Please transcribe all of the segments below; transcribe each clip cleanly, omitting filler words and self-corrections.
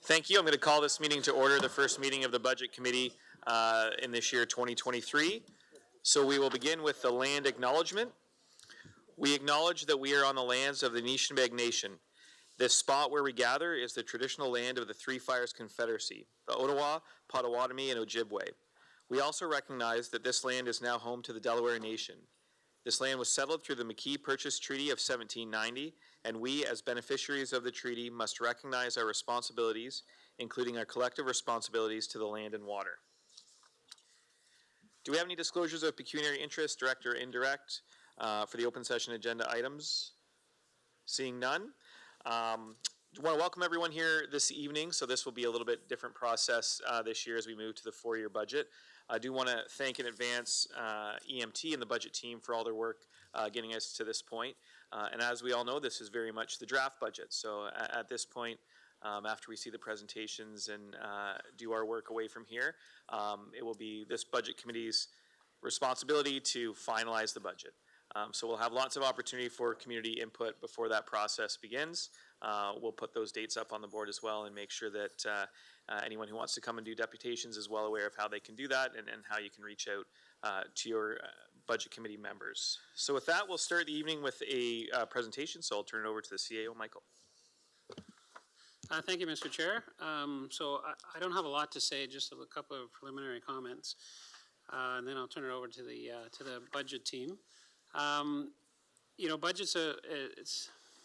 Thank you. I'm going to call this meeting to order, the first meeting of the Budget Committee in this year 2023. So we will begin with the land acknowledgement. We acknowledge that we are on the lands of the Anishinaabe Nation. This spot where we gather is the traditional land of the Three Fires Confederacy, the Ottawa, Potawatomi, and Ojibwe. We also recognize that this land is now home to the Delaware Nation. This land was settled through the McKee Purchase Treaty of 1790, and we, as beneficiaries of the treaty, must recognize our responsibilities, including our collective responsibilities to the land and water. Do we have any disclosures of pecuniary interest, direct or indirect, for the open session agenda items? Seeing none. I want to welcome everyone here this evening. So this will be a little bit different process this year as we move to the four-year budget. I do want to thank in advance EMT and the budget team for all their work getting us to this point. And as we all know, this is very much the draft budget. So at this point, after we see the presentations and do our work away from here, it will be this budget committee's responsibility to finalize the budget. So we'll have lots of opportunity for community input before that process begins. We'll put those dates up on the board as well and make sure that anyone who wants to come and do deputations is well aware of how they can do that and how you can reach out to your budget committee members. So with that, we'll start the evening with a presentation. So I'll turn it over to the CAO, Michael. Thank you, Mr. Chair. So I don't have a lot to say, just a couple of preliminary comments, and then I'll turn it over to the budget team. You know, budget's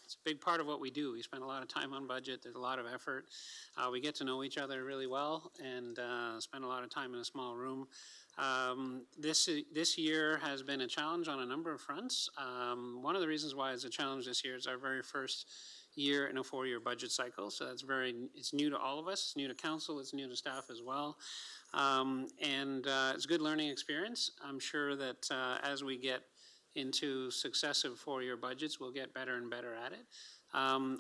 it's a big part of what we do. We spend a lot of time on budget. There's a lot of effort. We get to know each other really well and spend a lot of time in a small room. This year has been a challenge on a number of fronts. One of the reasons why it's a challenge this year is our very first year in a four-year budget cycle. So it's new to all of us. It's new to council. It's new to staff as well. It's a good learning experience. I'm sure that as we get into successive four-year budgets, we'll get better and better at it.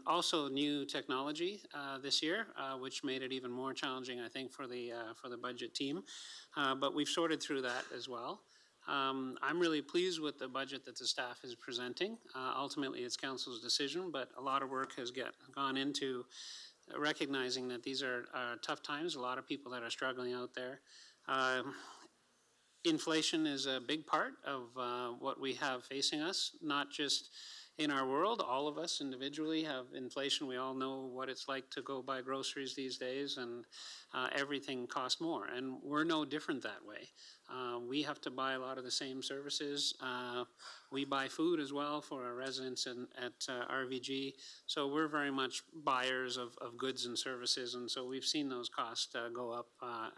Also, new technology this year, which made it even more challenging, I think, for the budget team. But we've sorted through that as well. I'm really pleased with the budget that the staff is presenting. Ultimately, it's council's decision, but a lot of work has gone into recognizing that these are tough times. A lot of people that are struggling out there. Inflation is a big part of what we have facing us, not just in our world. All of us individually have inflation. We all know what it's like to go buy groceries these days, and everything costs more. And we're no different that way. We have to buy a lot of the same services. We buy food as well for our residents at RVG. So we're very much buyers of goods and services, and so we've seen those costs go up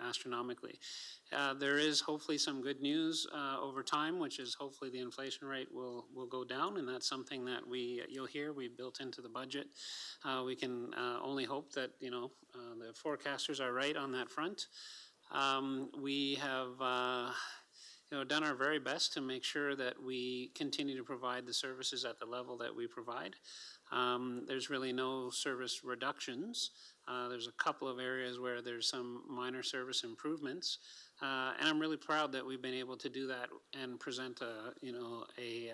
astronomically. There is hopefully some good news over time, which is hopefully the inflation rate will go down, and that's something that you'll hear we built into the budget. We can only hope that the forecasters are right on that front. We have done our very best to make sure that we continue to provide the services at the level that we provide. There's really no service reductions. There's a couple of areas where there's some minor service improvements. And I'm really proud that we've been able to do that and present a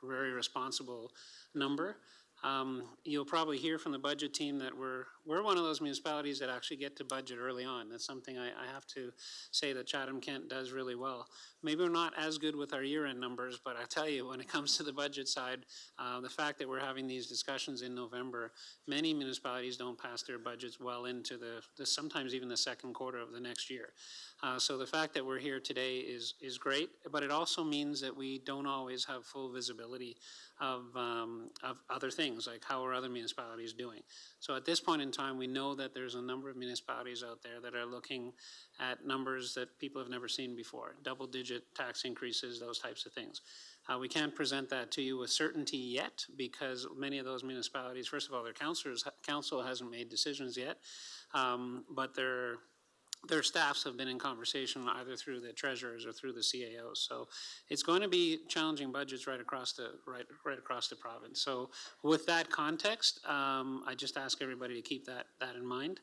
very responsible number. You'll probably hear from the budget team that we're one of those municipalities that actually get to budget early on. That's something I have to say that Chatham-Kent does really well. Maybe we're not as good with our year-end numbers, but I tell you, when it comes to the budget side, the fact that we're having these discussions in November, many municipalities don't pass their budgets well into sometimes even the second quarter of the next year. So the fact that we're here today is great, but it also means that we don't always have full visibility of other things, like how are other municipalities doing. So at this point in time, we know that there's a number of municipalities out there that are looking at numbers that people have never seen before, double-digit tax increases, those types of things. We can't present that to you with certainty yet because many of those municipalities, first of all, their council hasn't made decisions yet, but their staffs have been in conversation either through the treasurers or through the CAOs. So it's going to be challenging budgets right across the province. So with that context, I just ask everybody to keep that in mind.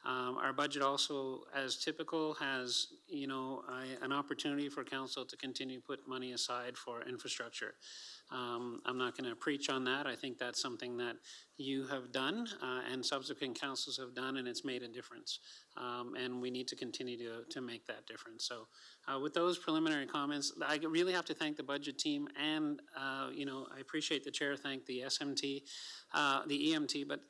Our budget also, as typical, has, an opportunity for council to continue to put money aside for infrastructure. I'm not going to preach on that. I think that's something that you have done and subsequent councils have done, and it's made a difference. And we need to continue to make that difference. So with those preliminary comments, I really have to thank the budget team, and I appreciate the chair thank the SMT, the EMT, but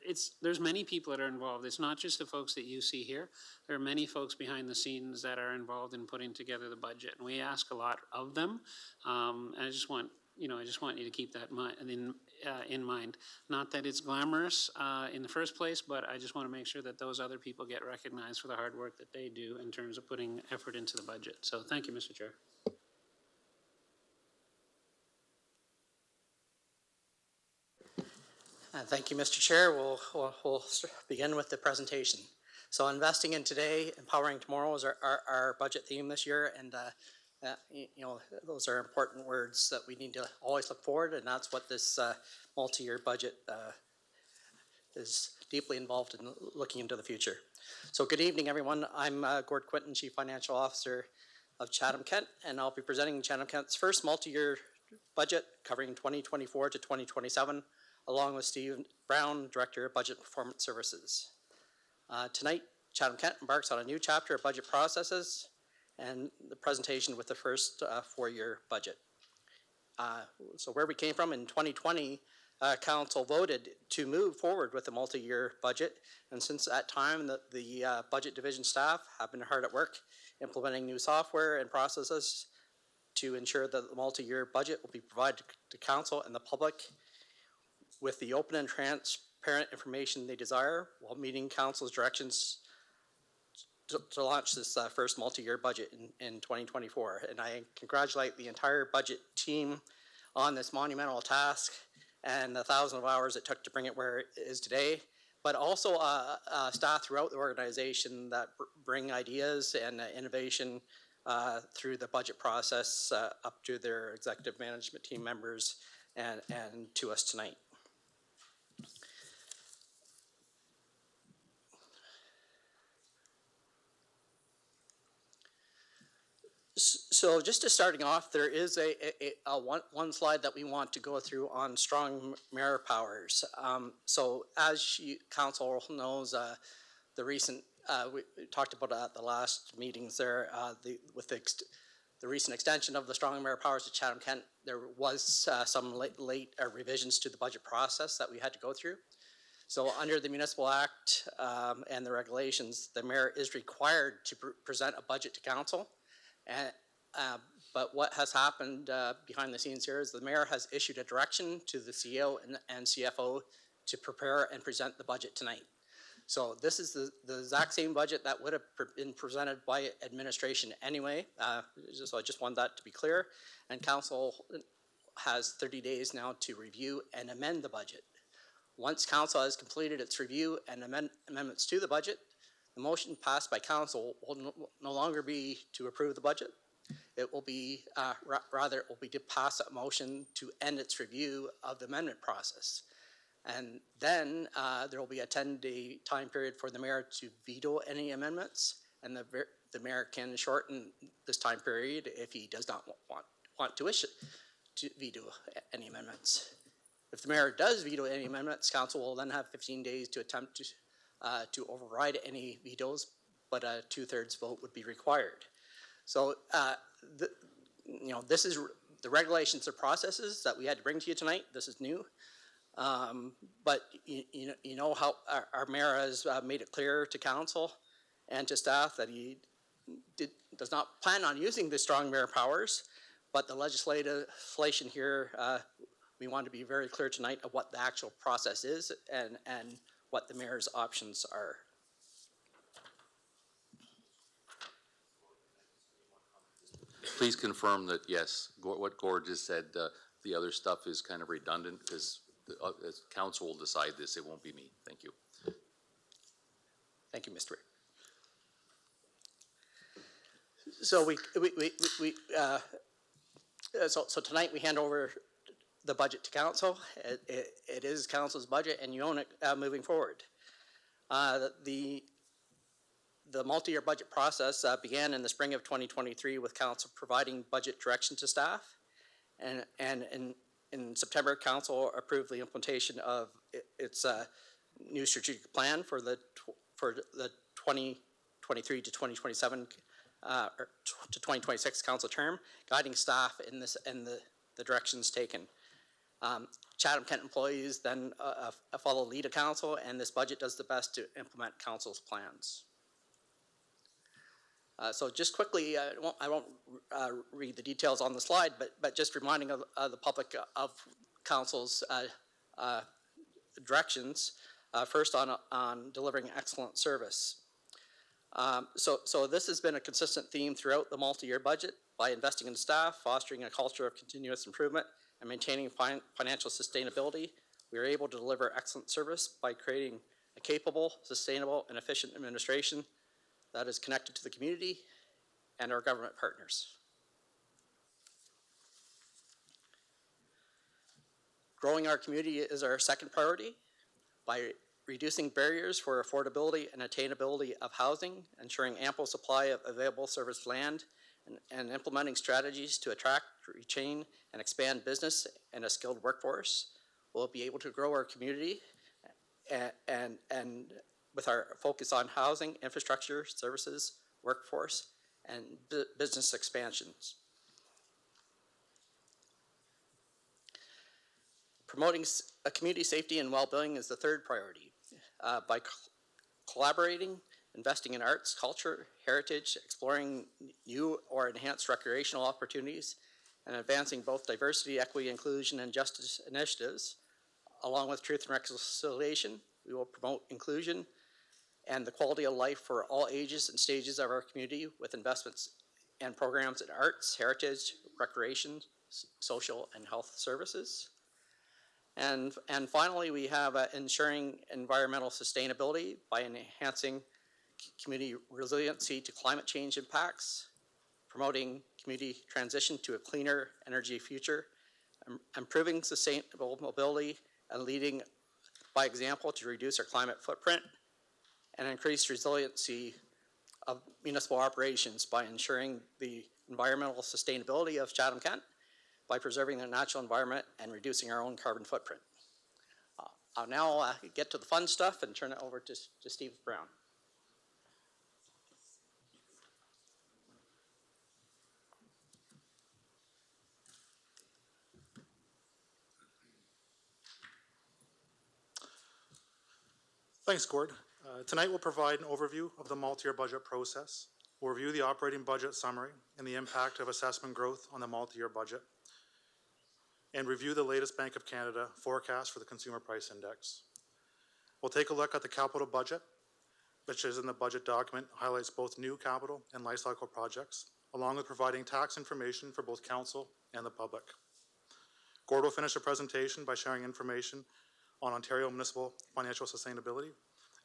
there's many people that are involved. It's not just the folks that you see here. There are many folks behind the scenes that are involved in putting together the budget, and we ask a lot of them. And I just want you to keep that in mind. Not that it's glamorous in the first place, but I just want to make sure that those other people get recognized for the hard work that they do in terms of putting effort into the budget. So thank you, Mr. Chair. Thank you, Mr. Chair. We'll begin with the presentation. So investing in today, empowering tomorrow is our budget theme this year, and those are important words that we need to always look forward, and that's what this multi-year budget is deeply involved in, looking into the future. So good evening, everyone. I'm Gord Quinton, Chief Financial Officer of Chatham-Kent, and I'll be presenting Chatham-Kent's first multi-year budget covering 2024 to 2027, along with Steve Brown, Director of Budget Performance Services. Tonight, Chatham-Kent embarks on a new chapter of budget processes and the presentation with the first four-year budget. So where we came from in 2020, Council voted to move forward with the multi-year budget, and since that time, the budget division staff have been hard at work implementing new software and processes to ensure that the multi-year budget will be provided to Council and the public with the open and transparent information they desire, while meeting Council's directions to launch this first multi-year budget in 2024. And I congratulate the entire budget team on this monumental task and the thousands of hours it took to bring it where it is today, but also staff throughout the organization that bring ideas and innovation through the budget process up to their executive management team members and to us tonight. So just to starting off, there is one slide that we want to go through on strong mayor powers. So as Council knows, the recent, we talked about at the last meetings there, with the recent extension of the strong mayor powers to Chatham-Kent, there was some late revisions to the budget process that we had to go through. So under the Municipal Act and the regulations, the mayor is required to present a budget to Council. But what has happened behind the scenes here is the mayor has issued a direction to the CEO and CFO to prepare and present the budget tonight. So this is the exact same budget that would have been presented by administration anyway. So I just want that to be clear. And Council has 30 days now to review and amend the budget. Once Council has completed its review and amendments to the budget, the motion passed by Council will no longer be to approve the budget. It will be, rather, it will be to pass a motion to end its review of the amendment process. And then there will be a 10-day time period for the mayor to veto any amendments, and the mayor can shorten this time period if he does not want to veto any amendments. If the mayor does veto any amendments, Council will then have 15 days to attempt to override any vetoes, but a 2/3 vote would be required. So, this is the regulations or processes that we had to bring to you tonight. This is new, but you know how our mayor has made it clear to Council and to staff that he does not plan on using the strong mayor powers, but the legislation here, we want to be very clear tonight of what the actual process is and what the mayor's options are. Please confirm that, yes, what Gord just said, the other stuff is kind of redundant because as Council will decide this, it won't be me. Thank you. Thank you, Mr. So so tonight we hand over the budget to Council. It is Council's budget, and you own it moving forward. The the multi-year budget process began in the spring of 2023 with council providing budget direction to staff. And in September, council approved the implementation of its new strategic plan for the 2023 to 2027 or to 2026 council term, guiding staff in this and the directions taken. Chatham-Kent employees then follow lead of council, and this budget does the best to implement council's plans. So just quickly, I won't read the details on the slide, but just reminding the public of council's directions. First on delivering excellent service. So this has been a consistent theme throughout the multi-year budget by investing in staff, fostering a culture of continuous improvement, and maintaining financial sustainability. We are able to deliver excellent service by creating a capable, sustainable, and efficient administration that is connected to the community and our government partners. Growing our community is our second priority by reducing barriers for affordability and attainability of housing, ensuring ample supply of available service land, and implementing strategies to attract, retain, and expand business and a skilled workforce. We'll be able to grow our community and with our focus on housing, infrastructure, services, workforce, and business expansions. Promoting community safety and well-being is the third priority. By collaborating, investing in arts, culture, heritage, exploring new or enhanced recreational opportunities, and advancing both diversity, equity, inclusion, and justice initiatives, along with truth and reconciliation, we will promote inclusion and the quality of life for all ages and stages of our community with investments and programs in arts, heritage, recreation, social, and health services. And finally, we have ensuring environmental sustainability by enhancing community resiliency to climate change impacts, promoting community transition to a cleaner energy future, improving sustainable mobility, and leading by example to reduce our climate footprint, and increase resiliency of municipal operations by ensuring the environmental sustainability of Chatham-Kent, by preserving the natural environment and reducing our own carbon footprint. I'll now get to the fun stuff and turn it over to Steve Brown. Thanks, Gord. Tonight we'll provide an overview of the multi-year budget process. We'll review the operating budget summary and the impact of assessment growth on the multi-year budget, and review the latest Bank of Canada forecast for the Consumer Price Index. We'll take a look at the capital budget, which is in the budget document, highlights both new capital and life cycle projects, along with providing tax information for both council and the public. Gord will finish the presentation by sharing information on Ontario municipal financial sustainability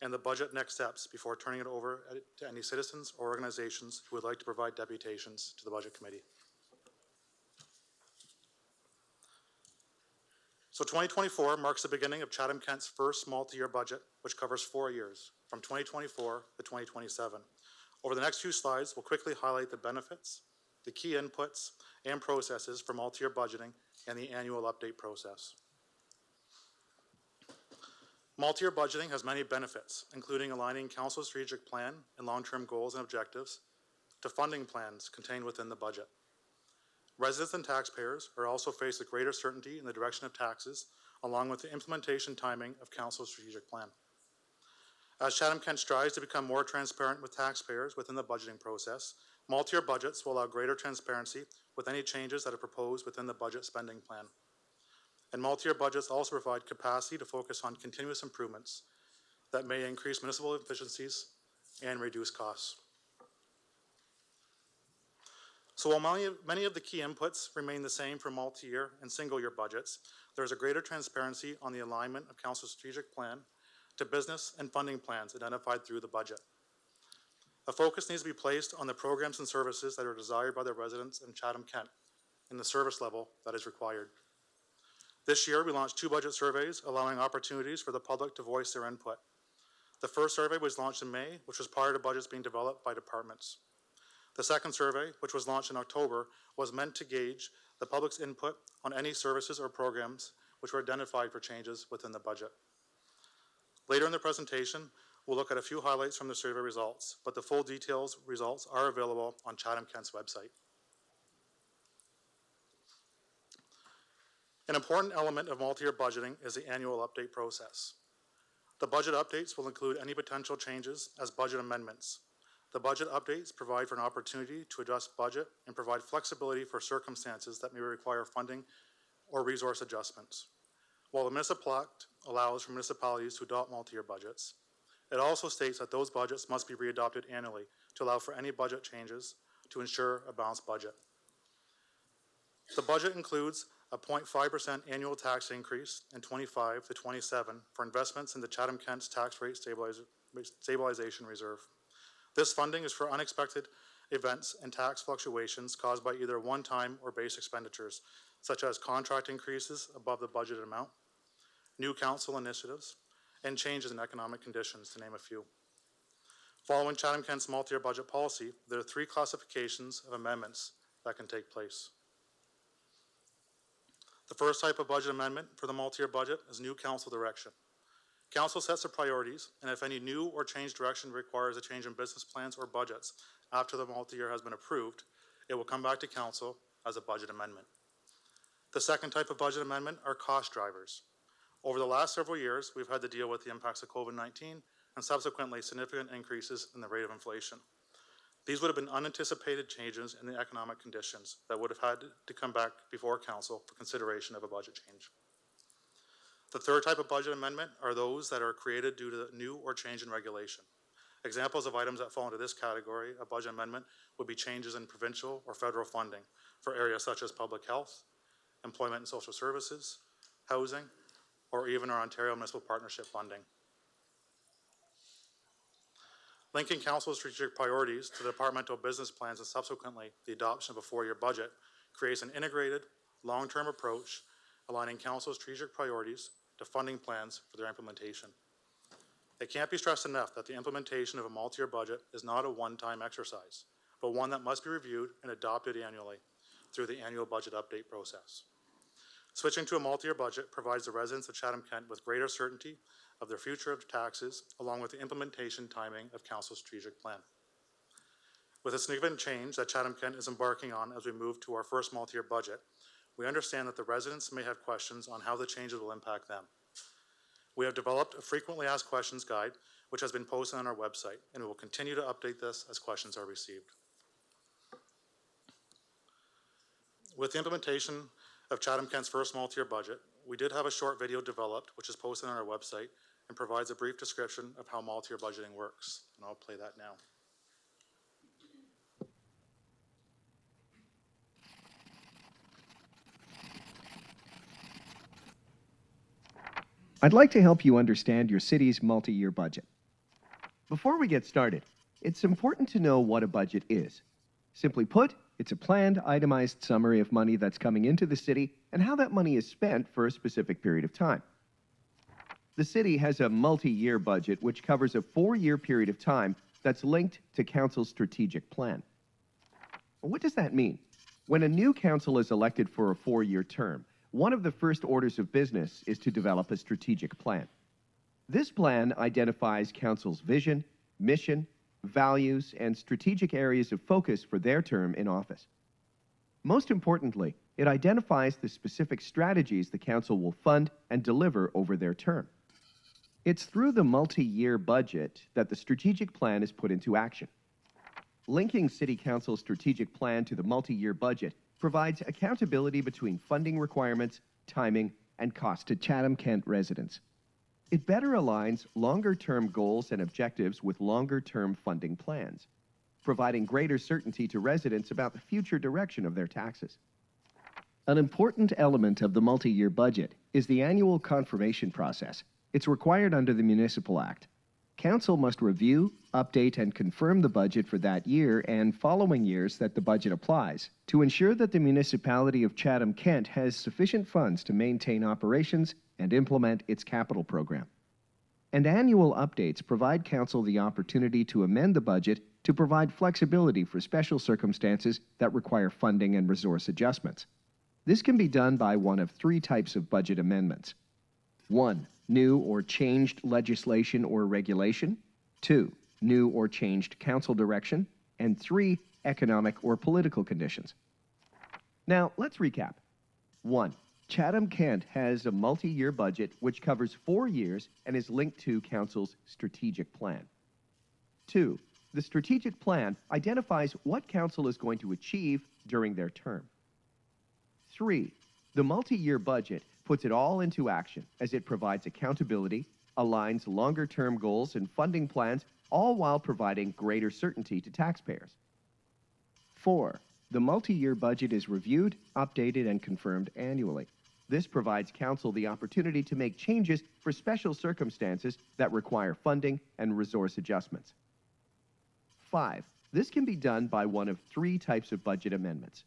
and the budget next steps before turning it over to any citizens or organizations who would like to provide deputations to the Budget Committee. So 2024 marks the beginning of Chatham-Kent's first multi-year budget, which covers 4 years, from 2024 to 2027. Over the next few slides, we'll quickly highlight the benefits, the key inputs, and processes for multi-year budgeting and the annual update process. Multi-year budgeting has many benefits, including aligning Council's strategic plan and long-term goals and objectives to funding plans contained within the budget. Residents and taxpayers are also faced with greater certainty in the direction of taxes, along with the implementation timing of Council's strategic plan. As Chatham-Kent strives to become more transparent with taxpayers within the budgeting process, multi-year budgets will allow greater transparency with any changes that are proposed within the budget spending plan. And multi-year budgets also provide capacity to focus on continuous improvements that may increase municipal efficiencies and reduce costs. So while many of the key inputs remain the same for multi-year and single-year budgets, there is a greater transparency on the alignment of Council's strategic plan to business and funding plans identified through the budget. A focus needs to be placed on the programs and services that are desired by the residents in Chatham-Kent and the service level that is required. This year, we launched 2 budget surveys allowing opportunities for the public to voice their input. The first survey was launched in May, which was prior to budgets being developed by departments. The second survey, which was launched in October, was meant to gauge the public's input on any services or programs which were identified for changes within the budget. Later in the presentation, we'll look at a few highlights from the survey results, but the full details results are available on Chatham-Kent's website. An important element of multi-year budgeting is the annual update process. The budget updates will include any potential changes as budget amendments. The budget updates provide for an opportunity to adjust budget and provide flexibility for circumstances that may require funding or resource adjustments. While the Municipal Act allows for municipalities to adopt multi-year budgets, it also states that those budgets must be readopted annually to allow for any budget changes to ensure a balanced budget. The budget includes a 0.5% annual tax increase in 25 to 27 for investments in the Chatham-Kent's tax rate stabilization reserve. This funding is for unexpected events and tax fluctuations caused by either one-time or base expenditures, such as contract increases above the budgeted amount, new council initiatives, and changes in economic conditions, to name a few. Following Chatham-Kent's multi-year budget policy, there are 3 classifications of amendments that can take place. The first type of budget amendment for the multi-year budget is new council direction. Council sets the priorities, and if any new or changed direction requires a change in business plans or budgets after the multi-year has been approved, it will come back to council as a budget amendment. The second type of budget amendment are cost drivers. Over the last several years, we've had to deal with the impacts of COVID-19 and subsequently significant increases in the rate of inflation. These would have been unanticipated changes in the economic conditions that would have had to come back before council for consideration of a budget change. The third type of budget amendment are those that are created due to new or change in regulation. Examples of items that fall into this category of budget amendment would be changes in provincial or federal funding for areas such as public health, employment and social services, housing, or even our Ontario Municipal Partnership funding. Linking council's strategic priorities to the departmental business plans and subsequently the adoption of a 4-year budget creates an integrated, long-term approach aligning council's strategic priorities to funding plans for their implementation. It can't be stressed enough that the implementation of a multi-year budget is not a one-time exercise, but one that must be reviewed and adopted annually through the annual budget update process. Switching to a multi-year budget provides the residents of Chatham-Kent with greater certainty of their future of taxes, along with the implementation timing of council's strategic plan. With a significant change that Chatham-Kent is embarking on as we move to our first multi-year budget, we understand that the residents may have questions on how the changes will impact them. We have developed a frequently asked questions guide, which has been posted on our website, and we will continue to update this as questions are received. With the implementation of Chatham-Kent's first multi-year budget, we did have a short video developed, which is posted on our website and provides a brief description of how multi-year budgeting works. And I'll play that now. I'd like to help you understand your city's multi-year budget. Before we get started, it's important to know what a budget is. Simply put, it's a planned, itemized summary of money that's coming into the city and how that money is spent for a specific period of time. The city has a multi-year budget which covers a 4-year period of time that's linked to council's strategic plan. What does that mean? When a new council is elected for a 4-year term, one of the first orders of business is to develop a strategic plan. This plan identifies council's vision, mission, values, and strategic areas of focus for their term in office. Most importantly, it identifies the specific strategies the council will fund and deliver over their term. It's through the multi-year budget that the strategic plan is put into action. Linking City Council's strategic plan to the multi-year budget provides accountability between funding requirements, timing, and cost to Chatham-Kent residents. It better aligns longer-term goals and objectives with longer-term funding plans, providing greater certainty to residents about the future direction of their taxes. An important element of the multi-year budget is the annual confirmation process. It's required under the Municipal Act. Council must review, update, and confirm the budget for that year and following years that the budget applies to ensure that the Municipality of Chatham-Kent has sufficient funds to maintain operations and implement its capital program. and annual updates provide Council the opportunity to amend the budget to provide flexibility for special circumstances that require funding and resource adjustments. This can be done by one of three types of budget amendments. 1. New or changed legislation or regulation. 2. New or changed council direction. And 3. Economic or political conditions. Now, let's recap. 1. Chatham-Kent has a multi-year budget which covers 4 years and is linked to Council's strategic plan. 2. The strategic plan identifies what Council is going to achieve during their term. 3. The multi-year budget puts it all into action as it provides accountability, aligns longer-term goals and funding plans, all while providing greater certainty to taxpayers. 4. The multi-year budget is reviewed, updated, and confirmed annually. This provides Council the opportunity to make changes for special circumstances that require funding and resource adjustments. 5. This can be done by one of three types of budget amendments.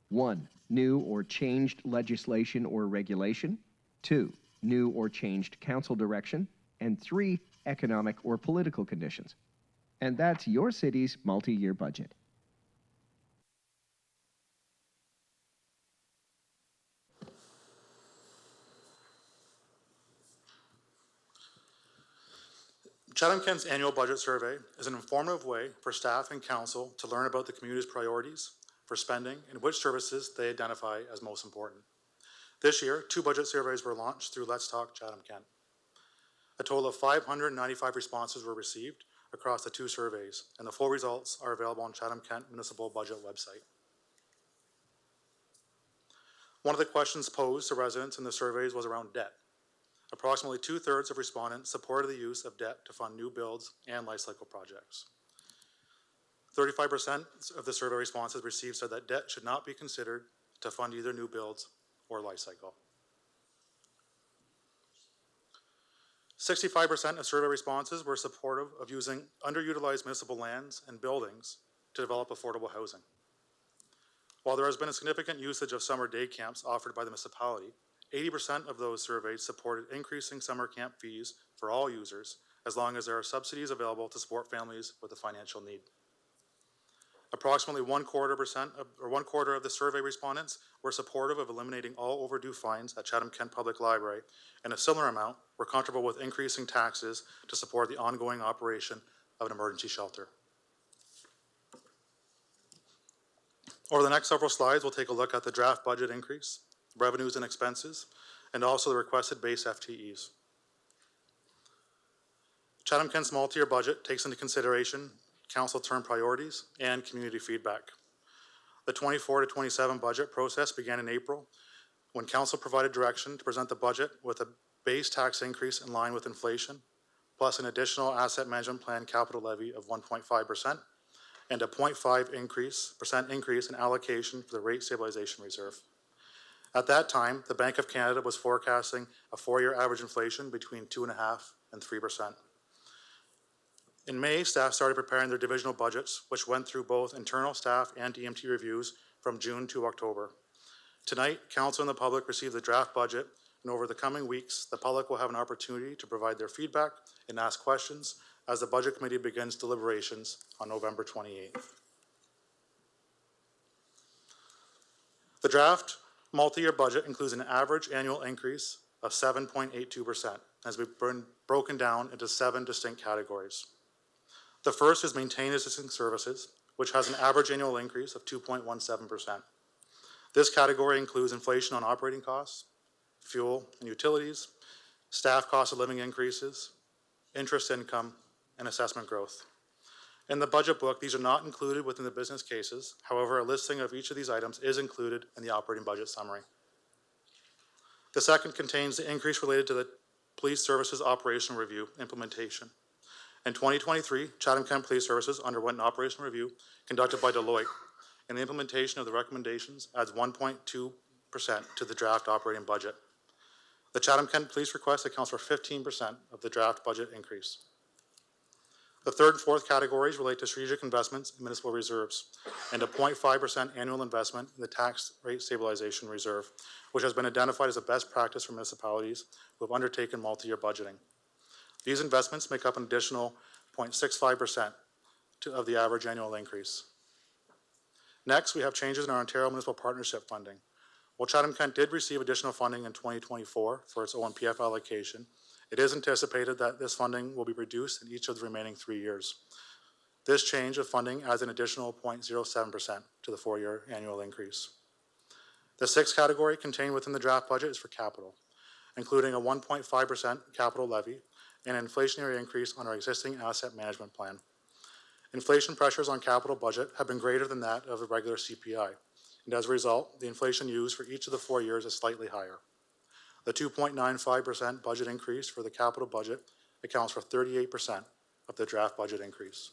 1. New or changed legislation or regulation. 2. New or changed council direction. And 3. Economic or political conditions. And that's your city's multi-year budget. Chatham-Kent's annual budget survey is an informative way for staff and council to learn about the community's priorities for spending and which services they identify as most important. This year, 2 budget surveys were launched through Let's Talk Chatham-Kent. A total of 595 responses were received across the 2 surveys, and the full results are available on Chatham-Kent Municipal Budget website. One of the questions posed to residents in the surveys was around debt. Approximately 2/3 of respondents supported the use of debt to fund new builds and life cycle projects. 35% of the survey responses received said that debt should not be considered to fund either new builds or life cycle. 65% of survey responses were supportive of using underutilized municipal lands and buildings to develop affordable housing. While there has been a significant usage of summer day camps offered by the municipality, 80% of those surveyed supported increasing summer camp fees for all users as long as there are subsidies available to support families with a financial need. Approximately one quarter of the survey respondents were supportive of eliminating all overdue fines at Chatham-Kent Public Library, and a similar amount were comfortable with increasing taxes to support the ongoing operation of an emergency shelter. Over the next several slides, we'll take a look at the draft budget increase, revenues and expenses, and also the requested base FTEs. Chatham-Kent's multi-year budget takes into consideration council term priorities and community feedback. The 24 to 27 budget process began in April when council provided direction to present the budget with a base tax increase in line with inflation, plus an additional asset management plan capital levy of 1.5% and a 0.5% increase in allocation for the rate stabilization reserve. At that time, the Bank of Canada was forecasting a 4-year average inflation between 2.5% and 3%. In May, staff started preparing their divisional budgets, which went through both internal staff and EMT reviews from June to October. Tonight, council and the public receive the draft budget, and over the coming weeks, the public will have an opportunity to provide their feedback and ask questions as the Budget Committee begins deliberations on November 28th. The draft multi-year budget includes an average annual increase of 7.82%, as we've been broken down into 7 distinct categories. The first is maintain existing services, which has an average annual increase of 2.17%. This category includes inflation on operating costs, fuel and utilities, staff cost of living increases, interest income, and assessment growth. In the budget book, these are not included within the business cases. However, a listing of each of these items is included in the operating budget summary. The second contains the increase related to the Police Services Operational Review implementation. In 2023, Chatham-Kent Police Services underwent an operational review conducted by Deloitte, and the implementation of the recommendations adds 1.2% to the draft operating budget. The Chatham-Kent Police request accounts for 15% of the draft budget increase. The third and fourth categories relate to strategic investments in municipal reserves and a 0.5% annual investment in the tax rate stabilization reserve, which has been identified as a best practice for municipalities who have undertaken multi-year budgeting. These investments make up an additional 0.65% of the average annual increase. Next, we have changes in our Ontario Municipal Partnership funding. While Chatham-Kent did receive additional funding in 2024 for its OMPF allocation, it is anticipated that this funding will be reduced in each of the remaining 3 years. This change of funding adds an additional 0.07% to the 4-year annual increase. The sixth category contained within the draft budget is for capital, including a 1.5% capital levy and an inflationary increase on our existing asset management plan. Inflation pressures on capital budget have been greater than that of a regular CPI, and as a result, the inflation used for each of the 4 years is slightly higher. The 2.95% budget increase for the capital budget accounts for 38% of the draft budget increase.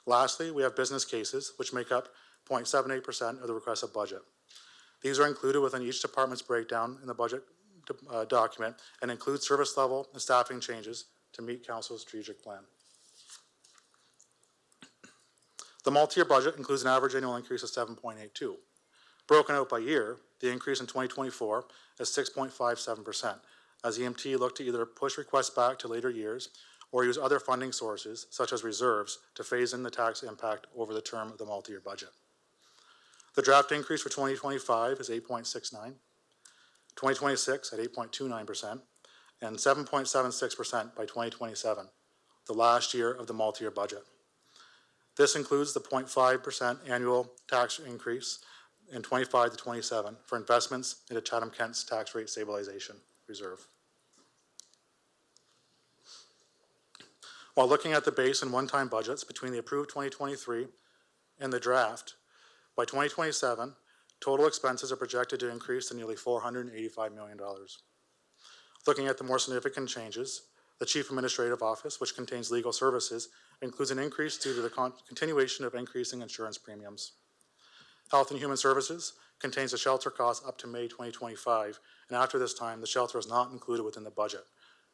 Lastly, we have business cases, which make up 0.78% of the requested budget. These are included within each department's breakdown in the budget document and include service level and staffing changes to meet Council's strategic plan. The multi-year budget includes an average annual increase of 7.82. Broken out by year, the increase in 2024 is 6.57%, as EMT looked to either push requests back to later years or use other funding sources, such as reserves, to phase in the tax impact over the term of the multi-year budget. The draft increase for 2025 is 8.69, 2026 at 8.29%, and 7.76% by 2027, the last year of the multi-year budget. This includes the 0.5% annual tax increase in 25 to 27 for investments into Chatham-Kent's tax rate stabilization reserve. While looking at the base and one-time budgets between the approved 2023 and the draft, by 2027, total expenses are projected to increase to nearly $485 million. Looking at the more significant changes, the Chief Administrative Office, which contains legal services, includes an increase due to the continuation of increasing insurance premiums. Health and Human Services contains the shelter costs up to May 2025, and after this time, the shelter is not included within the budget,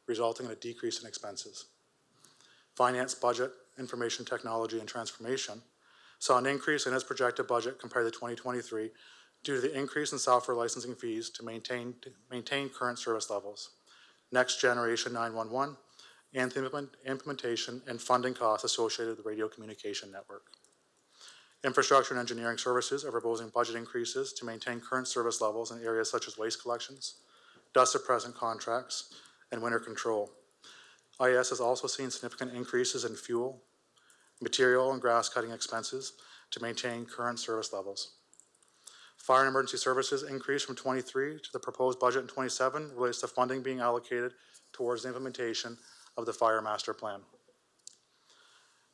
resulting in a decrease in expenses. Finance, Budget, Information Technology, and Transformation saw an increase in its projected budget compared to 2023 due to the increase in software licensing fees to maintain current service levels, Next Generation 911, and the implementation and funding costs associated with the radio communication network. Infrastructure and Engineering Services are proposing budget increases to maintain current service levels in areas such as waste collections, dust suppressant contracts, and winter control. IS has also seen significant increases in fuel, material, and grass cutting expenses to maintain current service levels. Fire and Emergency Services increased from 23 to the proposed budget in 27 relates to funding being allocated towards the implementation of the Fire Master Plan.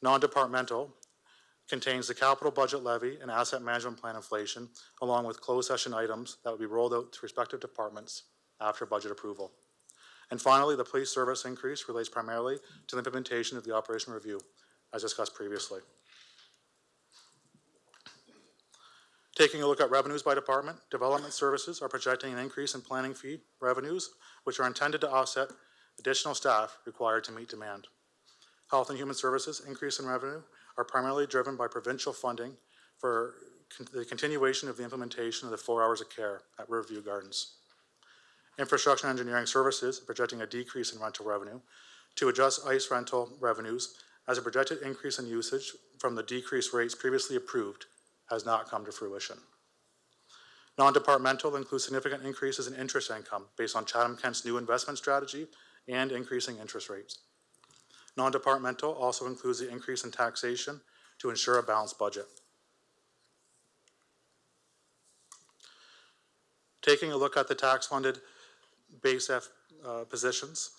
Non-departmental contains the capital budget levy and asset management plan inflation, along with closed session items that will be rolled out to respective departments after budget approval. And finally, the police service increase relates primarily to the implementation of the operation review, as discussed previously. Taking a look at revenues by department, development services are projecting an increase in planning fee revenues, which are intended to offset additional staff required to meet demand. Health and Human Services increase in revenue are primarily driven by provincial funding for the continuation of the implementation of the 4 hours of care at Riverview Gardens. Infrastructure and Engineering Services are projecting a decrease in rental revenue to adjust ICE rental revenues as a projected increase in usage from the decreased rates previously approved has not come to fruition. Non-departmental includes significant increases in interest income based on Chatham-Kent's new investment strategy and increasing interest rates. Non-departmental also includes the increase in taxation to ensure a balanced budget. Taking a look at the tax-funded base positions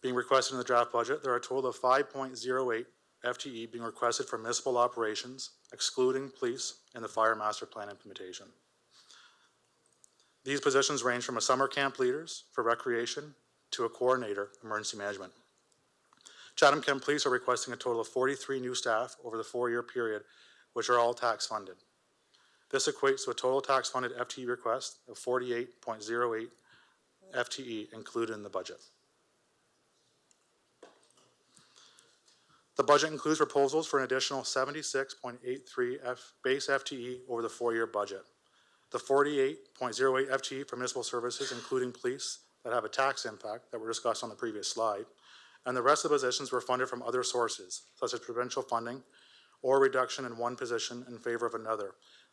being requested in the draft budget, there are a total of 5.08 FTE being requested for municipal operations, excluding police and the Fire Master Plan implementation. These positions range from a summer camp leaders for recreation to a coordinator, emergency management. Chatham-Kent Police are requesting a total of 43 new staff over the 4-year period, which are all tax funded. This equates to a total tax funded FTE request of 48.08 FTE included in the budget. The budget includes proposals for an additional 76.83 base FTE over the 4-year budget. The 48.08 FTE for municipal services, including police, that have a tax impact that were discussed on the previous slide, and the rest of the positions were funded from other sources, such as provincial funding or reduction in one position in favor of another,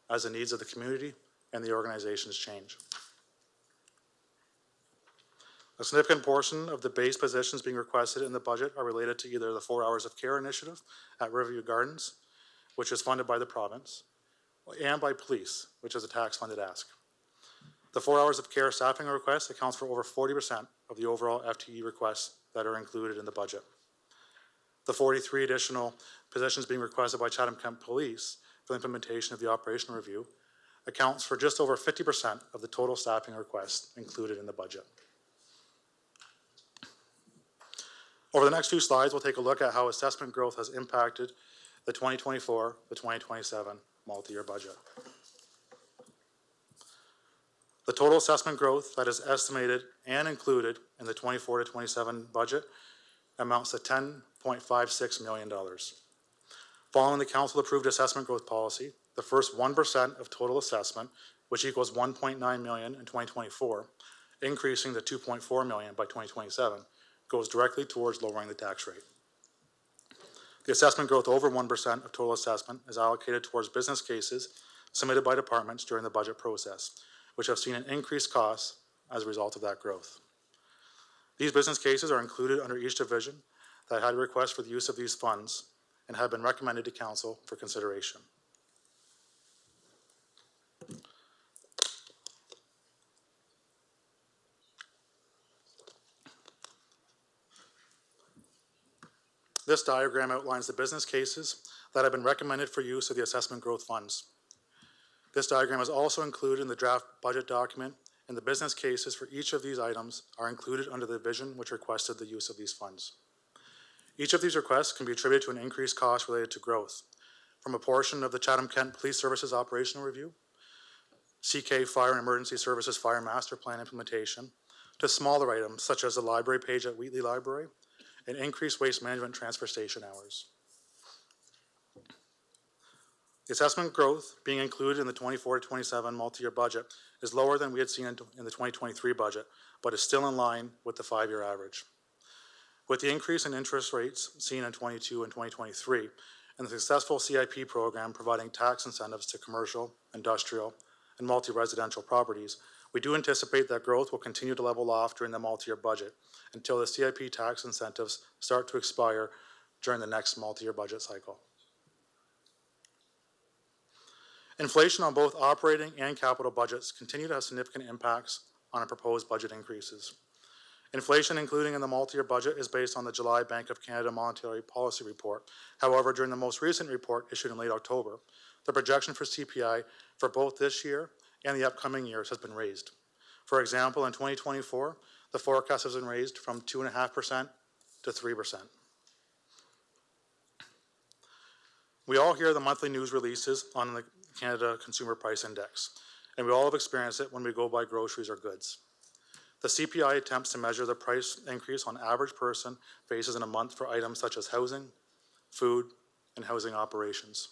as the needs of the community and the organizations change. A significant portion of the base positions being requested in the budget are related to either the 4 Hours of Care initiative at Riverview Gardens, which is funded by the province, and by police, which is a tax-funded ask. The 4 Hours of Care staffing request accounts for over 40% of the overall FTE requests that are included in the budget. The 43 additional positions being requested by Chatham-Kent Police for the implementation of the operational review accounts for just over 50% of the total staffing requests included in the budget. Over the next few slides, we'll take a look at how assessment growth has impacted the 2024 to 2027 multi-year budget. The total assessment growth that is estimated and included in the 24 to 27 budget amounts to $10.56 million. Following the council-approved assessment growth policy, the first 1% of total assessment, which equals $1.9 million in 2024, increasing to $2.4 million by 2027, goes directly towards lowering the tax rate. The assessment growth over 1% of total assessment is allocated towards business cases submitted by departments during the budget process, which have seen an increased cost as a result of that growth. These business cases are included under each division that had a request for the use of these funds and have been recommended to council for consideration. This diagram outlines the business cases that have been recommended for use of the assessment growth funds. This diagram is also included in the draft budget document, and the business cases for each of these items are included under the division which requested the use of these funds. Each of these requests can be attributed to an increased cost related to growth, from a portion of the Chatham-Kent Police Services Operational Review, CK Fire and Emergency Services Fire Master Plan implementation, to smaller items such as the library page at Wheatley Library and increased waste management transfer station hours. The assessment growth being included in the 24 to 27 multi-year budget is lower than we had seen in the 2023 budget, but is still in line with the 5-year average. With the increase in interest rates seen in 22 and 2023, and the successful CIP program providing tax incentives to commercial, industrial, and multi-residential properties, we do anticipate that growth will continue to level off during the multi-year budget until the CIP tax incentives start to expire during the next multi-year budget cycle. Inflation on both operating and capital budgets continue to have significant impacts on our proposed budget increases. Inflation, including in the multi-year budget, is based on the July Bank of Canada Monetary Policy Report. However, during the most recent report issued in late October, the projection for CPI for both this year and the upcoming years has been raised. For example, in 2024, the forecast has been raised from 2.5% to 3%. We all hear the monthly news releases on the Canada Consumer Price Index, and we all have experienced it when we go buy groceries or goods. The CPI attempts to measure the price increase on average person faces in a month for items such as housing, food, and housing operations.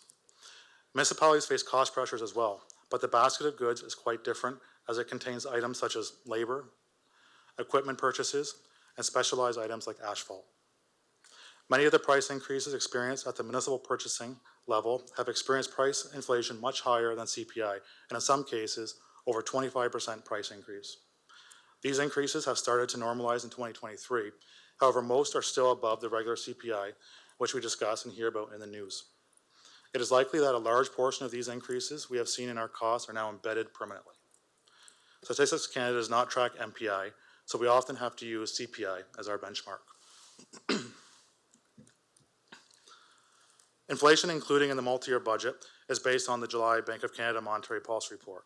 Municipalities face cost pressures as well, but the basket of goods is quite different as it contains items such as labor, equipment purchases, and specialized items like asphalt. Many of the price increases experienced at the municipal purchasing level have experienced price inflation much higher than CPI, and in some cases, over 25% price increase. These increases have started to normalize in 2023. However, most are still above the regular CPI, which we discuss and hear about in the news. It is likely that a large portion of these increases we have seen in our costs are now embedded permanently. Statistics Canada does not track MPI, so we often have to use CPI as our benchmark. Inflation, including in the multi-year budget, is based on the July Bank of Canada Monetary Policy Report.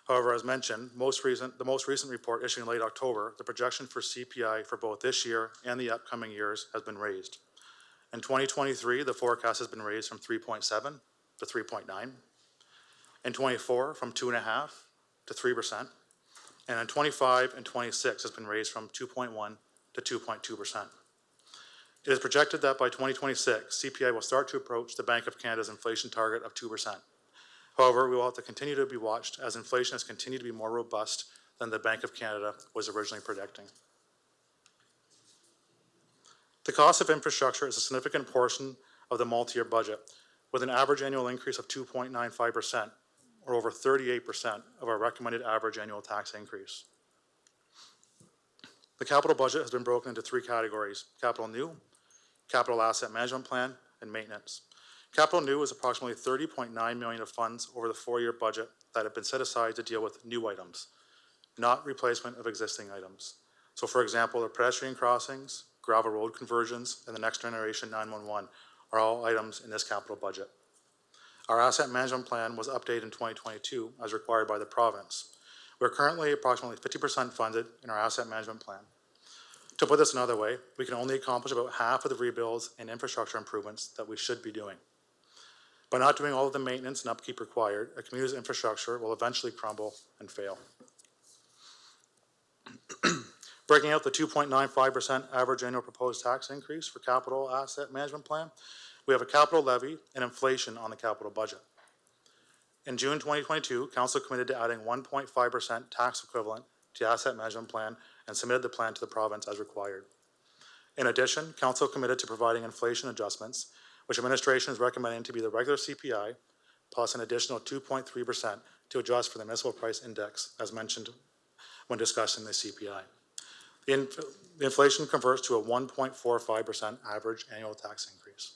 However, as mentioned, the most recent report issued in late October, the projection for CPI for both this year and the upcoming years has been raised. In 2023, the forecast has been raised from 3.7 to 3.9. In 24, from 2.5 to 3%. And in 25 and 26 has been raised from 2.1 to 2.2%. It is projected that by 2026, CPI will start to approach the Bank of Canada's inflation target of 2%. However, we will have to continue to be watched as inflation has continued to be more robust than the Bank of Canada was originally predicting. The cost of infrastructure is a significant portion of the multi-year budget, with an average annual increase of 2.95%, or over 38% of our recommended average annual tax increase. The capital budget has been broken into three categories: capital new, capital asset management plan, and maintenance. Capital new is approximately $30.9 million of funds over the 4-year budget that have been set aside to deal with new items, not replacement of existing items. So for example, the pedestrian crossings, gravel road conversions, and the next generation 911 are all items in this capital budget. Our asset management plan was updated in 2022 as required by the province. We're currently approximately 50% funded in our asset management plan. To put this another way, we can only accomplish about half of the rebuilds and infrastructure improvements that we should be doing. By not doing all of the maintenance and upkeep required, a community's infrastructure will eventually crumble and fail. Breaking out the 2.95% average annual proposed tax increase for capital asset management plan, we have a capital levy and inflation on the capital budget. In June 2022, Council committed to adding 1.5% tax equivalent to the asset management plan and submitted the plan to the province as required. In addition, Council committed to providing inflation adjustments, which administration is recommending to be the regular CPI plus an additional 2.3% to adjust for the municipal price index, as mentioned when discussing the CPI. The inflation converts to a 1.45% average annual tax increase.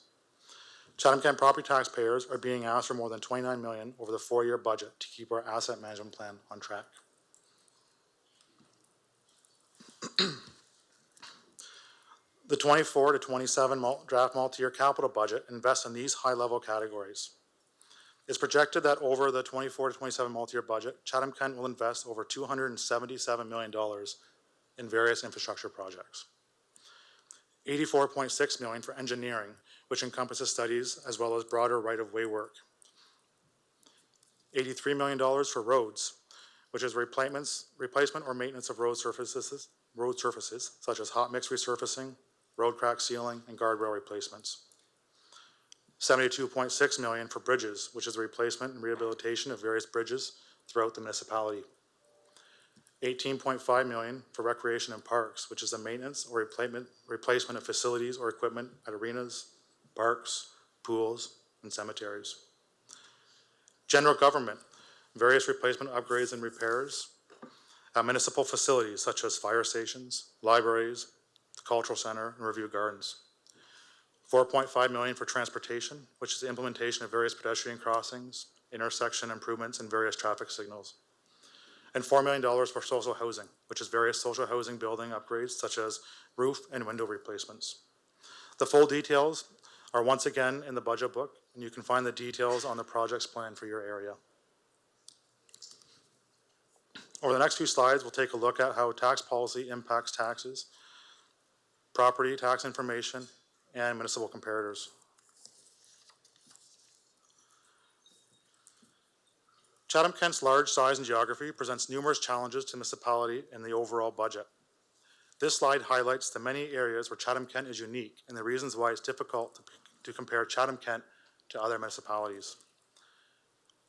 Chatham-Kent property taxpayers are being asked for more than $29 million over the 4-year budget to keep our asset management plan on track. The 24 to 27 draft multi-year capital budget invests in these high-level categories. It's projected that over the 24 to 27 multi-year budget, Chatham-Kent will invest over $277 million in various infrastructure projects. $84.6 million for engineering, which encompasses studies as well as broader right-of-way work. $83 million for roads, which is replacement or maintenance of road surfaces such as hot mix resurfacing, road crack sealing, and guardrail replacements. $72.6 million for bridges, which is the replacement and rehabilitation of various bridges throughout the municipality. $18.5 million for recreation and parks, which is the maintenance or replacement of facilities or equipment at arenas, parks, pools, and cemeteries. General government, various replacement upgrades and repairs at municipal facilities such as fire stations, libraries, the cultural center, and review gardens. $4.5 million for transportation, which is the implementation of various pedestrian crossings, intersection improvements, and various traffic signals. And $4 million for social housing, which is various social housing building upgrades such as roof and window replacements. The full details are once again in the budget book, and you can find the details on the projects plan for your area. Over the next few slides, we'll take a look at how tax policy impacts taxes, property tax information, and municipal comparators. Chatham-Kent's large size and geography presents numerous challenges to the municipality and the overall budget. This slide highlights the many areas where Chatham-Kent is unique and the reasons why it's difficult to compare Chatham-Kent to other municipalities.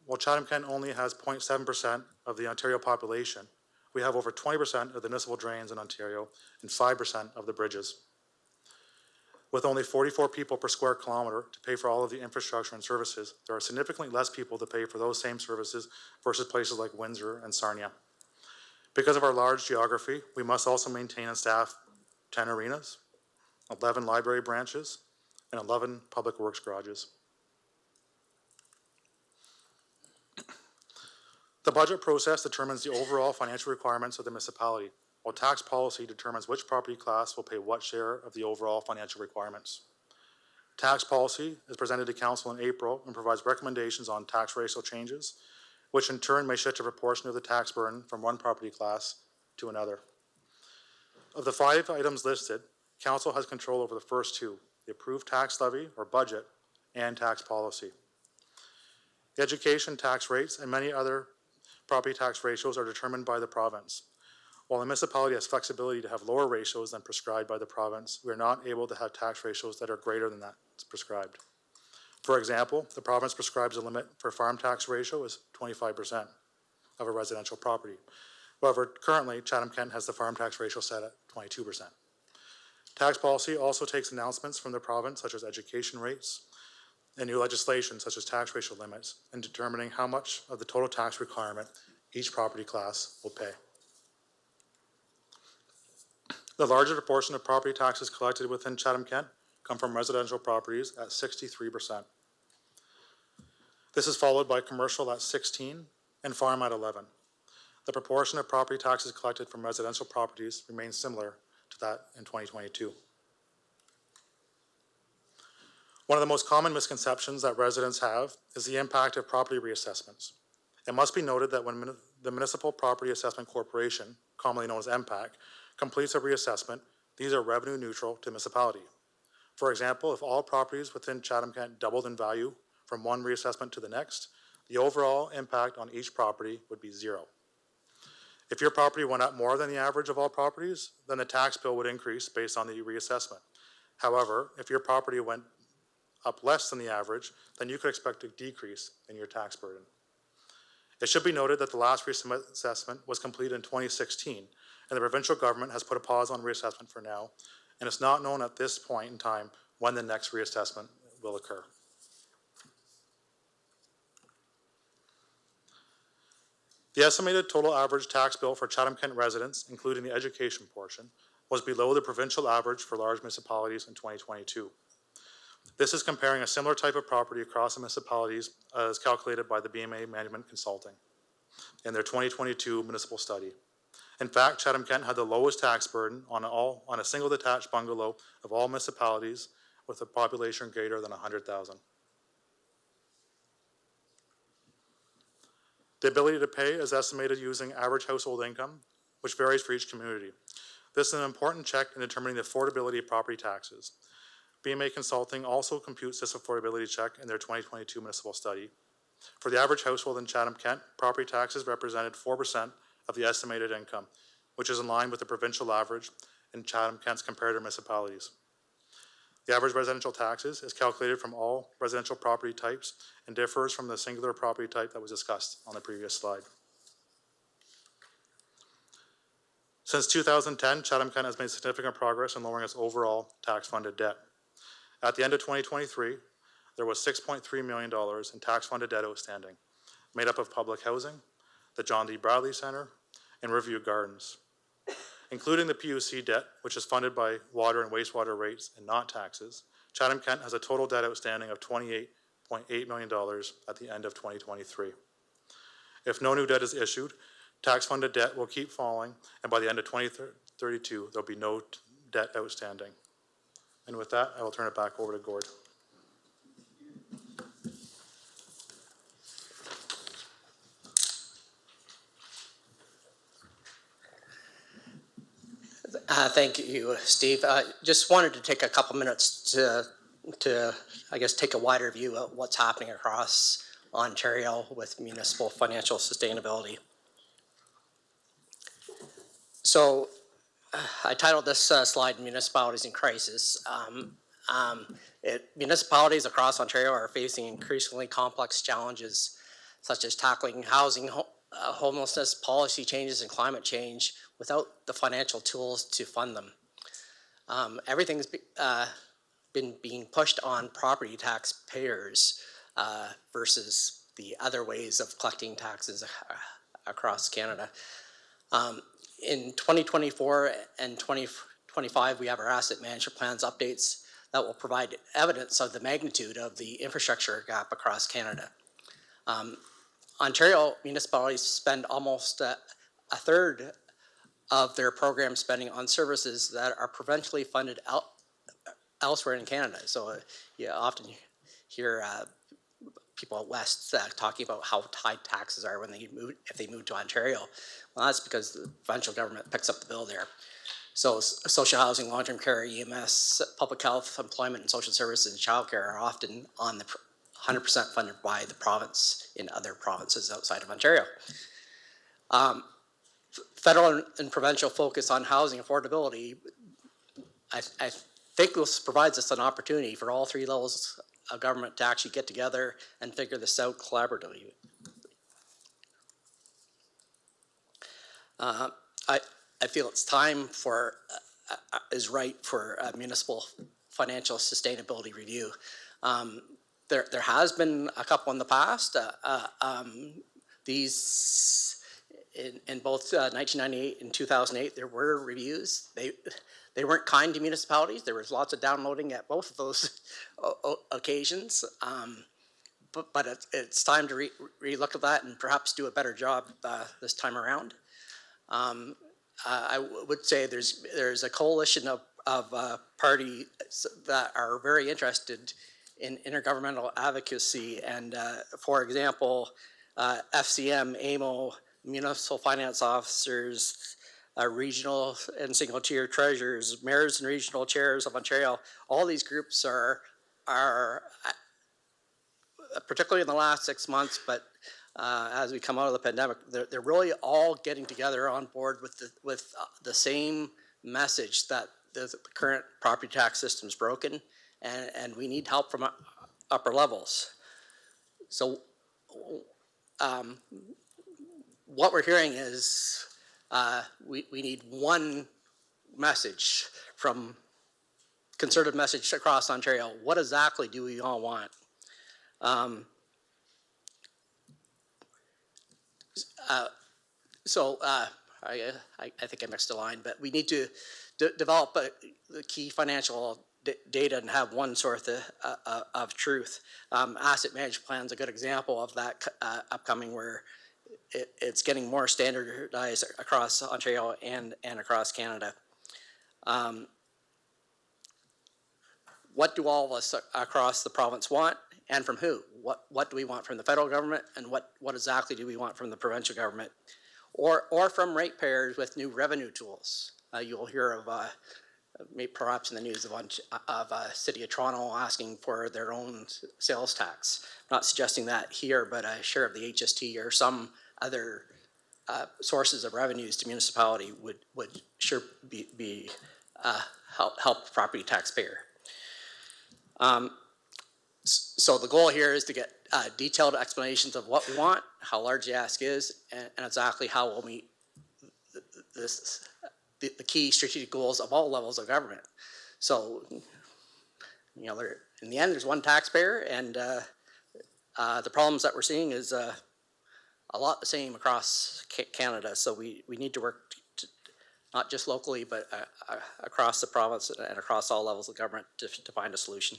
While Chatham-Kent only has 0.7% of the Ontario population, we have over 20% of the municipal drains in Ontario and 5% of the bridges. With only 44 people per square kilometer to pay for all of the infrastructure and services, there are significantly less people to pay for those same services versus places like Windsor and Sarnia. Because of our large geography, we must also maintain and staff 10 arenas, 11 library branches, and 11 public works garages. The budget process determines the overall financial requirements of the municipality, while tax policy determines which property class will pay what share of the overall financial requirements. Tax policy is presented to Council in April and provides recommendations on tax ratio changes, which in turn may shift a proportion of the tax burden from one property class to another. Of the 5 items listed, Council has control over the first 2, the approved tax levy or budget and tax policy. The education tax rates and many other property tax ratios are determined by the province. While the municipality has flexibility to have lower ratios than prescribed by the province, we are not able to have tax ratios that are greater than that prescribed. For example, the province prescribes a limit for farm tax ratio is 25% of a residential property. However, currently, Chatham-Kent has the farm tax ratio set at 22%. Tax policy also takes announcements from the province, such as education rates, and new legislation, such as tax ratio limits, in determining how much of the total tax requirement each property class will pay. The larger proportion of property taxes collected within Chatham-Kent come from residential properties at 63%. This is followed by commercial at 16% and farm at 11%. The proportion of property taxes collected from residential properties remains similar to that in 2022. One of the most common misconceptions that residents have is the impact of property reassessments. It must be noted that when the Municipal Property Assessment Corporation, commonly known as MPAC, completes a reassessment, these are revenue neutral to municipality. For example, if all properties within Chatham-Kent doubled in value from one reassessment to the next, the overall impact on each property would be zero. If your property went up more than the average of all properties, then the tax bill would increase based on the reassessment. However, if your property went up less than the average, then you could expect a decrease in your tax burden. It should be noted that the last reassessment was completed in 2016, and the provincial government has put a pause on reassessment for now, and it's not known at this point in time when the next reassessment will occur. The estimated total average tax bill for Chatham-Kent residents, including the education portion, was below the provincial average for large municipalities in 2022. This is comparing a similar type of property across the municipalities as calculated by the BMA Management Consulting in their 2022 municipal study. In fact, Chatham-Kent had the lowest tax burden on a single detached bungalow of all municipalities with a population greater than 100,000. The ability to pay is estimated using average household income, which varies for each community. This is an important check in determining the affordability of property taxes. BMA Consulting also computes this affordability check in their 2022 municipal study. For the average household in Chatham-Kent, property taxes represented 4% of the estimated income, which is in line with the provincial average in Chatham-Kent's comparator municipalities. The average residential taxes is calculated from all residential property types and differs from the singular property type that was discussed on the previous slide. Since 2010, Chatham-Kent has made significant progress in lowering its overall tax-funded debt. At the end of 2023, there was $6.3 million in tax-funded debt outstanding, made up of public housing, the John D. Bradley Center, and Riverview Gardens. Including the PUC debt, which is funded by water and wastewater rates and not taxes, Chatham-Kent has a total debt outstanding of $28.8 million at the end of 2023. If no new debt is issued, tax-funded debt will keep falling, and by the end of 2032, there'll be no debt outstanding. And with that, I will turn it back over to Gord. Thank you, Steve. Just wanted to take a couple minutes to I guess, take a wider view of what's happening across Ontario with municipal financial sustainability. So I titled this slide Municipalities in Crisis. Municipalities across Ontario are facing increasingly complex challenges such as tackling housing, homelessness, policy changes, and climate change without the financial tools to fund them. Everything's been being pushed on property tax payers versus the other ways of collecting taxes across Canada. In 2024 and 2025, we have our asset management plans updates that will provide evidence of the magnitude of the infrastructure gap across Canada. Ontario municipalities spend almost a third of their program spending on services that are provincially funded elsewhere in Canada. So you often hear people out west talking about how high taxes are when they move, if they move to Ontario. Well, that's because the provincial government picks up the bill there. So social housing, long-term care, EMS, public health, employment and social services, and childcare are often on the 100% funded by the province in other provinces outside of Ontario. Federal and provincial focus on housing affordability, I think this provides us an opportunity for all three levels of government to actually get together and figure this out collaboratively. I feel it's time for is right for a municipal financial sustainability review. There has been a couple in the past. These in both 1998 and 2008, there were reviews. They weren't kind to municipalities. There was lots of downloading at both of those occasions. But it's time to re-look at that and perhaps do a better job this time around. I would say there's a coalition of parties that are very interested in intergovernmental advocacy, and for example, FCM, AMO, municipal finance officers, regional and single tier treasurers, mayors and regional chairs of Ontario. All these groups are particularly in the last 6 months, but as we come out of the pandemic, they're really all getting together on board with the same message that the current property tax system is broken, and we need help from upper levels. So what we're hearing is we need one message from concerted message across Ontario. What exactly do we all want? I think I mixed a line, but we need to develop the key financial data and have one source of truth. Asset management plan is a good example of that upcoming, where it's getting more standardized across Ontario and across Canada. What do all of us across the province want, and from who? What do we want from the federal government, and what exactly do we want from the provincial government, or from ratepayers with new revenue tools? You'll hear of perhaps in the news of City of Toronto asking for their own sales tax. I'm not suggesting that here, but a share of the HST or some other sources of revenues to municipality would sure be help property taxpayer. So the goal here is to get detailed explanations of what we want, how large the ask is, and exactly how we'll meet the key strategic goals of all levels of government. So, in the end, there's one taxpayer, and the problems that we're seeing is a lot the same across Canada. So we need to work not just locally, but across the province and across all levels of government to find a solution.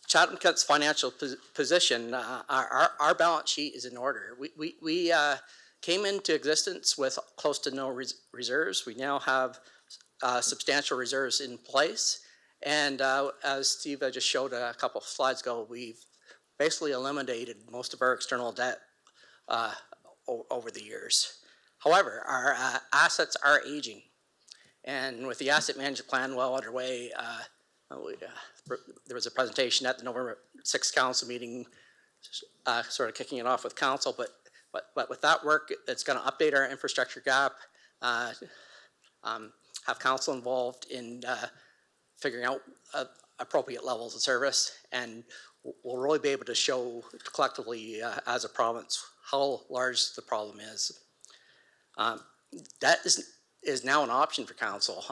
Chatham-Kent's financial position, our balance sheet is in order. We came into existence with close to no reserves. We now have substantial reserves in place. And as Steve just showed a couple of slides ago, we've basically eliminated most of our external debt over the years. However, our assets are aging. And with the asset management plan well underway, there was a presentation at the November 6th council meeting, sort of kicking it off with council. But with that work, it's going to update our infrastructure gap, have council involved in figuring out appropriate levels of service, and we'll really be able to show collectively as a province how large the problem is. That is now an option for council.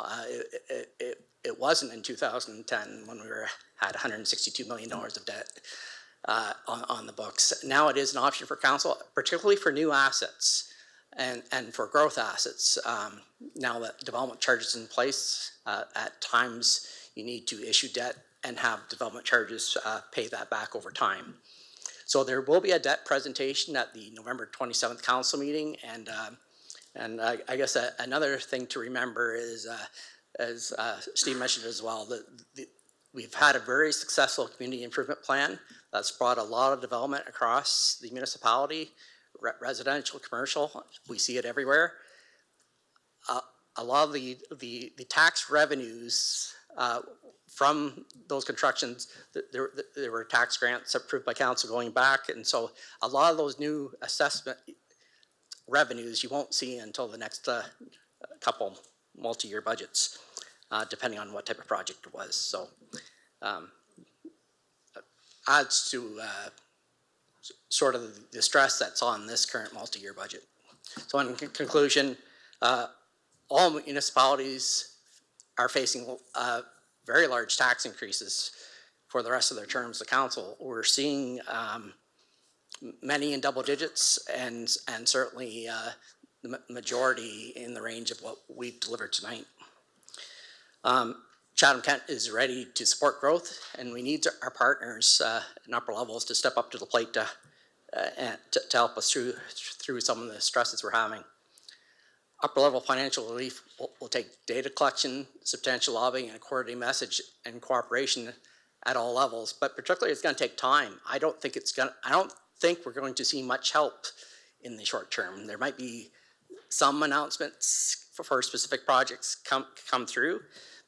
It wasn't in 2010 when we had $162 million of debt on the books. Now it is an option for council, particularly for new assets and for growth assets. Now that development charges in place, at times you need to issue debt and have development charges pay that back over time. So there will be a debt presentation at the November 27th council meeting, and I guess another thing to remember is, as Steve mentioned as well, that we've had a very successful community improvement plan that's brought a lot of development across the municipality, residential, commercial. We see it everywhere. A lot of the tax revenues from those constructions, there were tax grants approved by council going back, and so a lot of those new assessment revenues you won't see until the next couple multi-year budgets, depending on what type of project it was. So adds to sort of the stress that's on this current multi-year budget. So in conclusion, all municipalities are facing very large tax increases for the rest of their terms of council. We're seeing many in double digits, and certainly the majority in the range of what we've delivered tonight. Chatham-Kent is ready to support growth, and we need our partners in upper levels to step up to the plate to help us through some of the stresses we're having. Upper level financial relief will take data collection, substantial lobbying, and a coordinated message and cooperation at all levels. But particularly, it's going to take time. I don't think we're going to see much help in the short term. There might be some announcements for specific projects come through.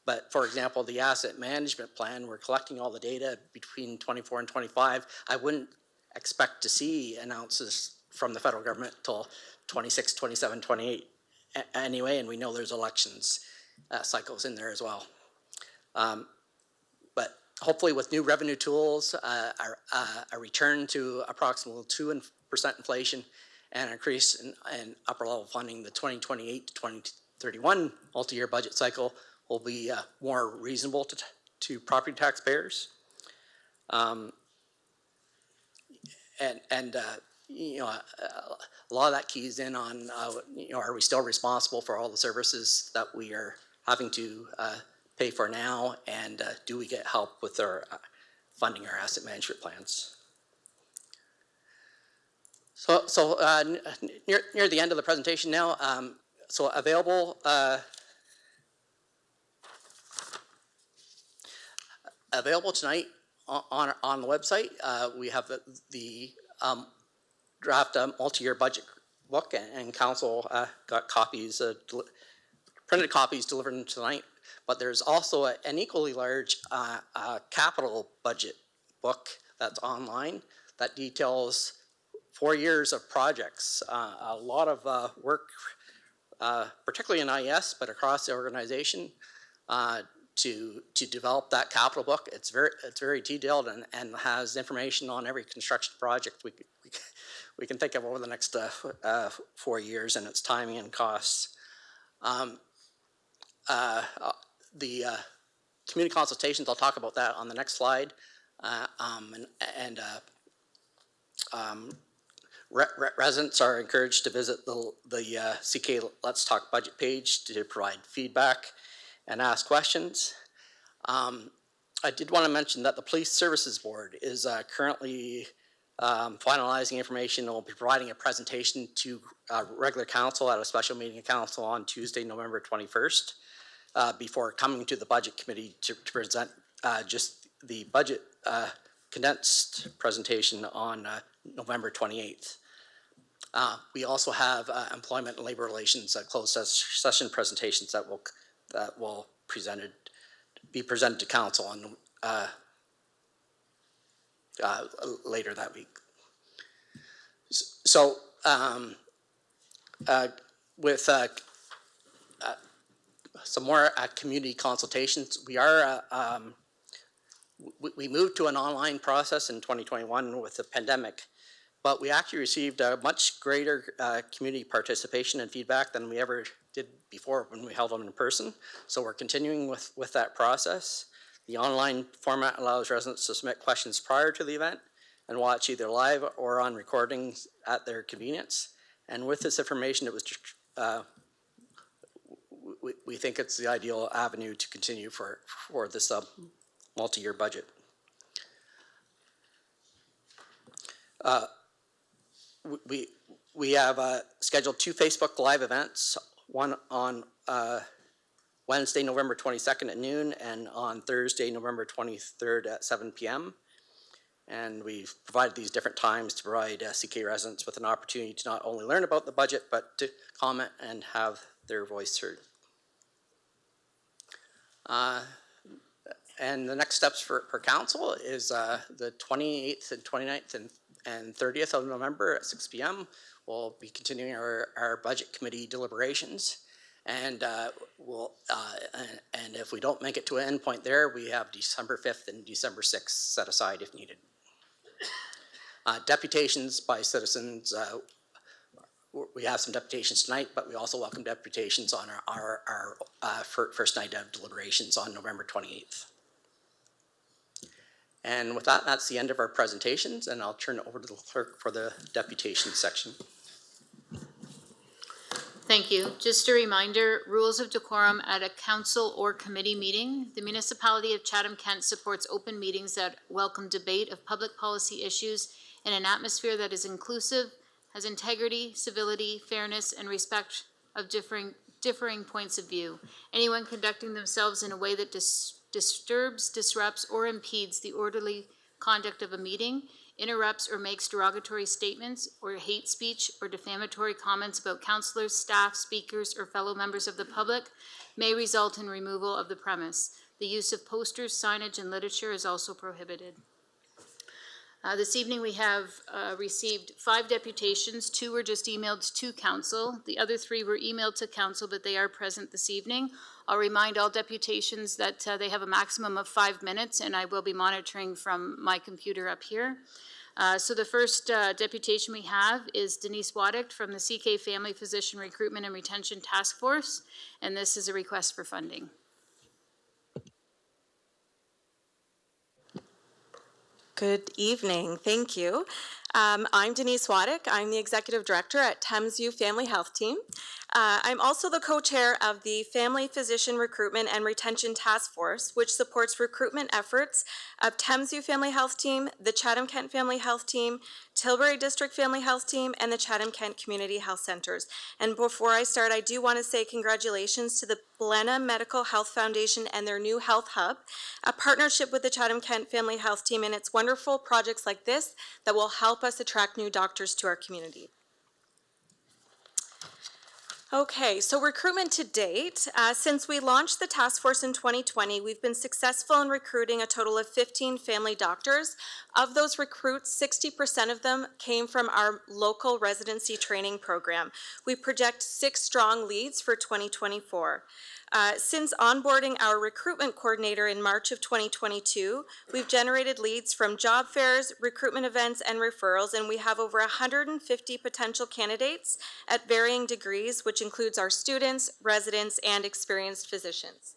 But for example, the asset management plan, we're collecting all the data between 24 and 25. I wouldn't expect to see announces from the federal government till 26, 27, 28 anyway, and we know there's elections cycles in there as well. But hopefully with new revenue tools, a return to approximately 2% inflation and an increase in upper level funding, the 2028 to 2031 multi-year budget cycle will be more reasonable to property taxpayers. A lot of that keys in on, are we still responsible for all the services that we are having to pay for now, and do we get help with our funding our asset management plans? So near the end of the presentation now, so available tonight on the website. We have the draft multi-year budget book, and council got copies, printed copies delivered tonight. But there's also an equally large capital budget book that's online that details 4 years of projects. A lot of work, particularly in IES, but across the organization, to develop that capital book. It's very detailed and has information on every construction project we can think of over the next 4 years and its timing and costs. The community consultations, I'll talk about that on the next slide. Residents are encouraged to visit the CK Let's Talk budget page to provide feedback and ask questions. I did want to mention that the Police Services Board is currently finalizing information and will be providing a presentation to regular council at a special meeting of council on Tuesday, November 21st, before coming to the budget committee to present just the budget condensed presentation on November 28th. We also have employment and labor relations closed session presentations that will be presented to council on later that week. So with some more community consultations, we moved to an online process in 2021 with the pandemic, but we actually received a much greater community participation and feedback than we ever did before when we held them in person. So we're continuing with that process. The online format allows residents to submit questions prior to the event and watch either live or on recordings at their convenience. And with this information, it was we think it's the ideal avenue to continue for this multi-year budget. We have scheduled 2 Facebook Live events, one on Wednesday, November 22nd at noon, and on Thursday, November 23rd at 7 p.m. And we've provided these different times to provide CK residents with an opportunity to not only learn about the budget, but to comment and have their voice heard. And the next steps for council is the 28th and 29th and 30th of November at 6 p.m. We'll be continuing our budget committee deliberations. And and if we don't make it to an end point there, we have December 5th and December 6th set aside if needed. Deputations by citizens, we have some deputations tonight, but we also welcome deputations on our first night of deliberations on November 28th. And with that, that's the end of our presentations, and I'll turn it over to the clerk for the deputation section. Thank you. Just a reminder, rules of decorum at a council or committee meeting. The Municipality of Chatham-Kent supports open meetings that welcome debate of public policy issues in an atmosphere that is inclusive, has integrity, civility, fairness, and respect of differing points of view. Anyone conducting themselves in a way that disturbs, disrupts, or impedes the orderly conduct of a meeting, interrupts or makes derogatory statements or hate speech or defamatory comments about councillors, staff, speakers, or fellow members of the public may result in removal of the premise. The use of posters, signage, and literature is also prohibited. This evening we have received 5 deputations. 2 were just emailed to council. The other 3 were emailed to council, but they are present this evening. I'll remind all deputations that they have a maximum of 5 minutes, and I will be monitoring from my computer up here. So the first deputation we have is Denise Waddick from the CK Family Physician Recruitment and Retention Task Force, and this is a request for funding. Good evening, thank you. I'm Denise Waddick. I'm the Executive Director at Thamesview Family Health Team. I'm also the co-chair of the Family Physician Recruitment and Retention Task Force, which supports recruitment efforts of Thamesview Family Health Team, the Chatham-Kent Family Health Team, Tilbury District Family Health Team, and the Chatham-Kent Community Health Centers. And before I start, I do want to say congratulations to the Blenna Medical Health Foundation and their new Health Hub, a partnership with the Chatham-Kent Family Health Team, and it's wonderful projects like this that will help us attract new doctors to our community. Okay, so recruitment to date. Since we launched the task force in 2020, we've been successful in recruiting a total of 15 family doctors. Of those recruits, 60% of them came from our local residency training program. We project 6 strong leads for 2024. Since onboarding our recruitment coordinator in March of 2022, we've generated leads from job fairs, recruitment events, and referrals, and we have over 150 potential candidates at varying degrees, which includes our students, residents, and experienced physicians.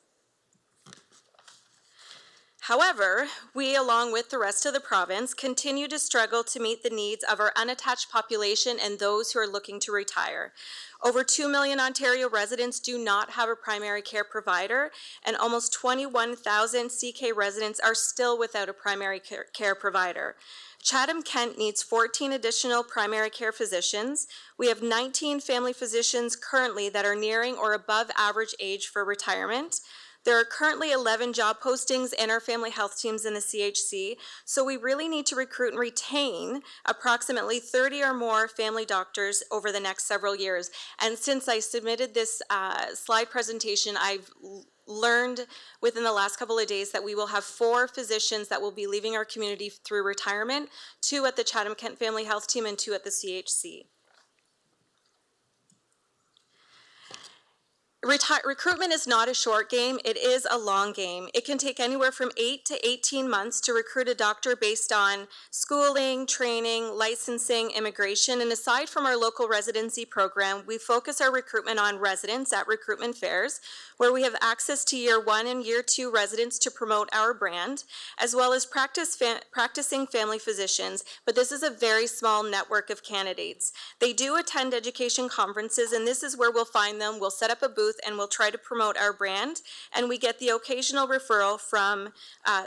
However, we, along with the rest of the province, continue to struggle to meet the needs of our unattached population and those who are looking to retire. Over 2 million Ontario residents do not have a primary care provider, and almost 21,000 CK residents are still without a primary care provider. Chatham-Kent needs 14 additional primary care physicians. We have 19 family physicians currently that are nearing or above average age for retirement. There are currently 11 job postings in our family health teams in the CHC, so we really need to recruit and retain approximately 30 or more family doctors over the next several years. And since I submitted this slide presentation, I've learned within the last couple of days that we will have 4 physicians that will be leaving our community through retirement, 2 at the Chatham-Kent Family Health Team and 2 at the CHC. Recruitment is not a short game, it is a long game. It can take anywhere from 8 to 18 months to recruit a doctor based on schooling, training, licensing, immigration, and aside from our local residency program, we focus our recruitment on residents at recruitment fairs, where we have access to year 1 and year 2 residents to promote our brand, as well as practicing family physicians, but this is a very small network of candidates. They do attend education conferences, and this is where we'll find them. We'll set up a booth and we'll try to promote our brand, and we get the occasional referral from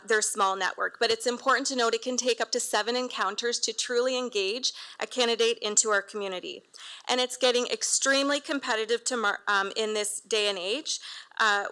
their small network. But it's important to note it can take up to 7 encounters to truly engage a candidate into our community. And it's getting extremely competitive in this day and age.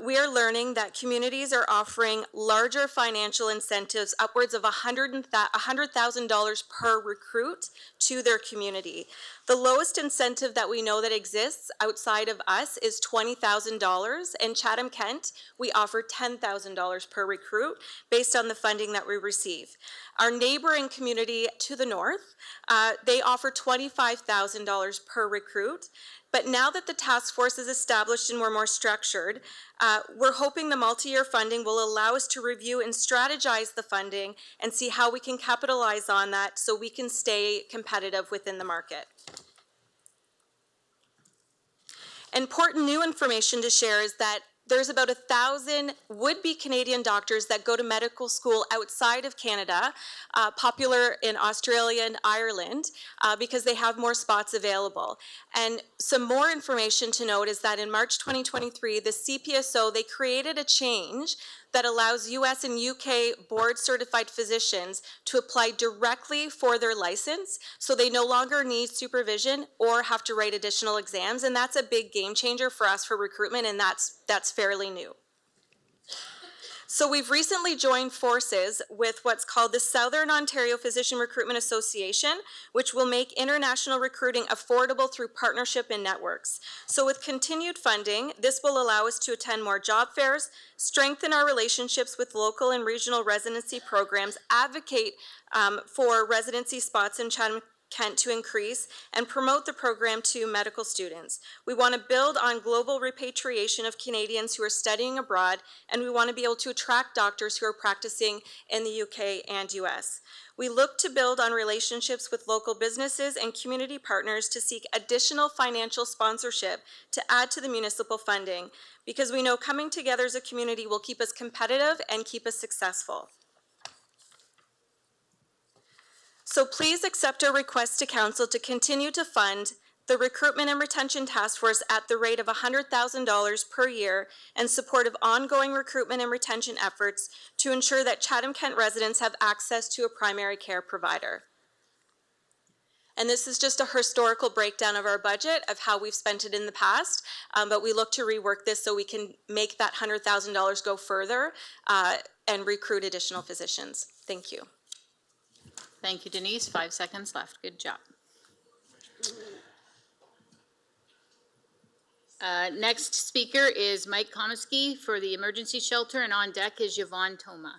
We are learning that communities are offering larger financial incentives, upwards of $100,000 per recruit to their community. The lowest incentive that we know that exists outside of us is $20,000. In Chatham-Kent, we offer $10,000 per recruit based on the funding that we receive. Our neighboring community to the north, they offer $25,000 per recruit. But now that the task force is established and we're more structured, we're hoping the multi-year funding will allow us to review and strategize the funding and see how we can capitalize on that so we can stay competitive within the market. Important new information to share is that there's about 1,000 would-be Canadian doctors that go to medical school outside of Canada, popular in Australia and Ireland, because they have more spots available. And some more information to note is that in March 2023, the CPSO, they created a change that allows US and UK board-certified physicians to apply directly for their license, so they no longer need supervision or have to write additional exams, and that's a big game changer for us for recruitment, and that's fairly new. So we've recently joined forces with what's called the Southern Ontario Physician Recruitment Association, which will make international recruiting affordable through partnership and networks. So with continued funding, this will allow us to attend more job fairs, strengthen our relationships with local and regional residency programs, advocate for residency spots in Chatham-Kent to increase, and promote the program to medical students. We want to build on global repatriation of Canadians who are studying abroad, and we want to be able to attract doctors who are practicing in the UK and US. We look to build on relationships with local businesses and community partners to seek additional financial sponsorship to add to the municipal funding, because we know coming together as a community will keep us competitive and keep us successful. So please accept our request to Council to continue to fund the Recruitment and Retention Task Force at the rate of $100,000 per year in support of ongoing recruitment and retention efforts to ensure that Chatham-Kent residents have access to a primary care provider. And this is just a historical breakdown of our budget, of how we've spent it in the past, but we look to rework this so we can make that $100,000 go further and recruit additional physicians. Thank you. Thank you, Denise. 5 seconds left. Good job. Next speaker is Mike Komisky for the emergency shelter, and on deck is Yvonne Toma.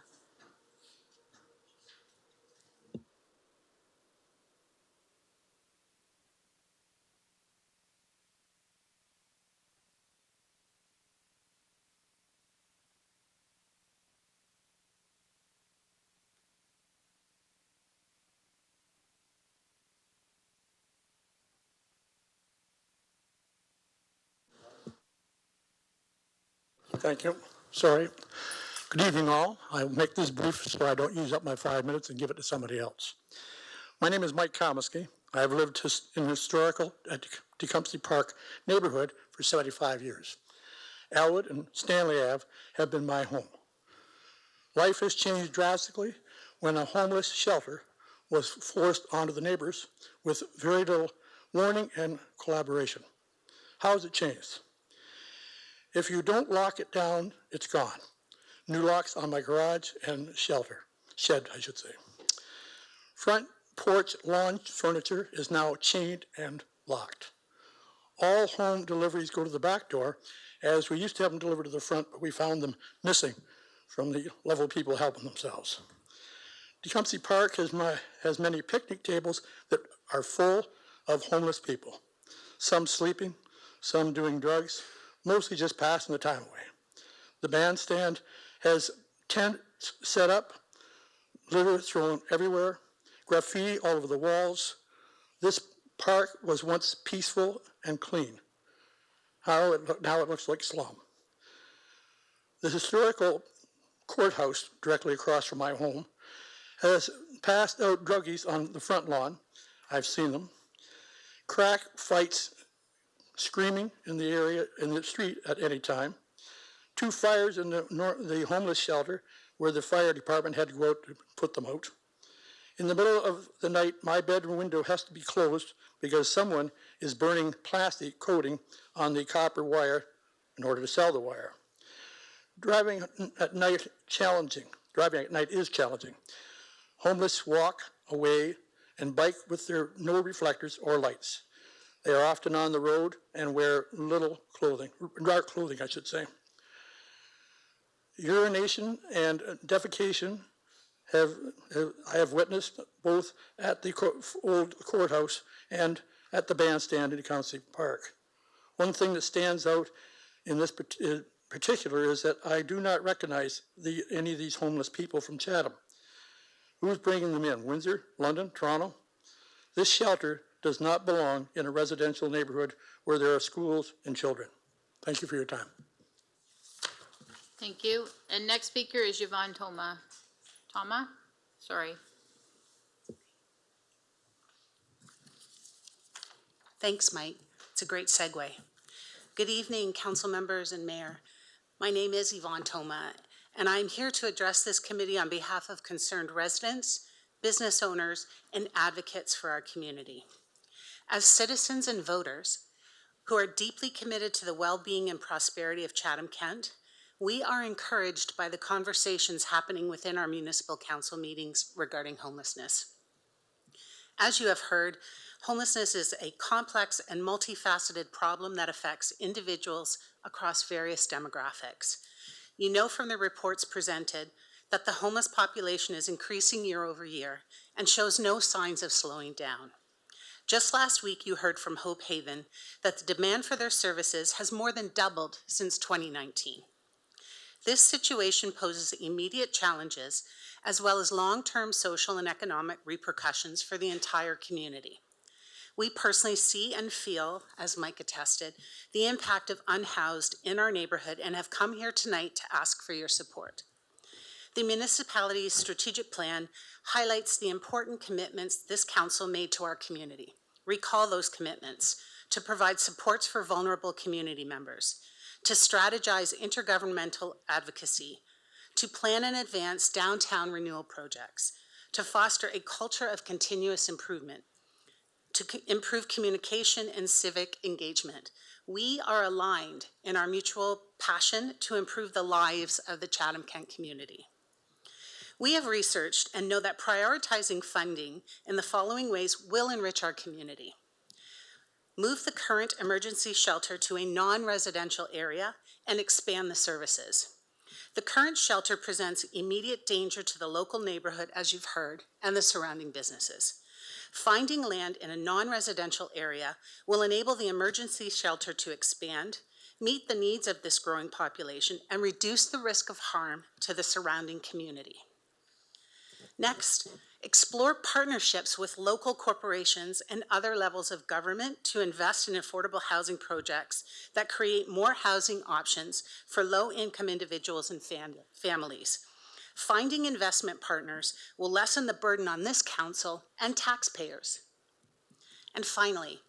Thank you. Sorry. Good evening, all. I'll make this brief so I don't use up my 5 minutes and give it to somebody else. My name is Mike Komisky. I have lived in historical Tecumseh Park neighborhood for 75 years. Elwood and Stanley Ave have been my home. Life has changed drastically when a homeless shelter was forced onto the neighbors with very little warning and collaboration. How has it changed? If you don't lock it down, it's gone. New locks on my garage and shed, I should say. Front porch lawn furniture is now chained and locked. All home deliveries go to the back door, as we used to have them delivered to the front, but we found them missing from the level of people helping themselves. Tecumseh Park has many picnic tables that are full of homeless people. Some sleeping, some doing drugs, mostly just passing the time away. The bandstand has tents set up, litter thrown everywhere, graffiti all over the walls. This park was once peaceful and clean. Now it looks like slum. The historical courthouse directly across from my home has passed out druggies on the front lawn. I've seen them. Crack fights screaming in the area, in the street at any time. 2 fires in the homeless shelter where the fire department had to go out to put them out. In the middle of the night, my bedroom window has to be closed because someone is burning plastic coating on the copper wire in order to sell the wire. Driving at night is challenging. Homeless walk away and bike with their no reflectors or lights. They are often on the road and wear little clothing, dark clothing, I should say. Urination and defecation I have witnessed both at the old courthouse and at the bandstand in Council Park. One thing that stands out in this particular is that I do not recognize any of these homeless people from Chatham. Who's bringing them in? Windsor, London, Toronto? This shelter does not belong in a residential neighborhood where there are schools and children. Thank you for your time. Thank you. And next speaker is Yvonne Toma. Toma? Sorry. Thanks, Mike. It's a great segue. Good evening, council members and mayor. My name is Yvonne Toma, and I'm here to address this committee on behalf of concerned residents, business owners, and advocates for our community. As citizens and voters who are deeply committed to the well-being and prosperity of Chatham-Kent, we are encouraged by the conversations happening within our municipal council meetings regarding homelessness. As you have heard, homelessness is a complex and multifaceted problem that affects individuals across various demographics. You know from the reports presented that the homeless population is increasing year over year and shows no signs of slowing down. Just last week, you heard from Hope Haven that the demand for their services has more than doubled since 2019. This situation poses immediate challenges as well as long-term social and economic repercussions for the entire community. We personally see and feel, as Mike attested, the impact of unhoused in our neighborhood and have come here tonight to ask for your support. The municipality's strategic plan highlights the important commitments this council made to our community. Recall those commitments: to provide supports for vulnerable community members, to strategize intergovernmental advocacy, to plan and advance downtown renewal projects, to foster a culture of continuous improvement, to improve communication and civic engagement. We are aligned in our mutual passion to improve the lives of the Chatham-Kent community. We have researched and know that prioritizing funding in the following ways will enrich our community. Move the current emergency shelter to a non-residential area and expand the services. The current shelter presents immediate danger to the local neighborhood, as you've heard, and the surrounding businesses. Finding land in a non-residential area will enable the emergency shelter to expand, meet the needs of this growing population, and reduce the risk of harm to the surrounding community. Next, explore partnerships with local corporations and other levels of government to invest in affordable housing projects that create more housing options for low-income individuals and families. Finding investment partners will lessen the burden on this council and taxpayers. And finally,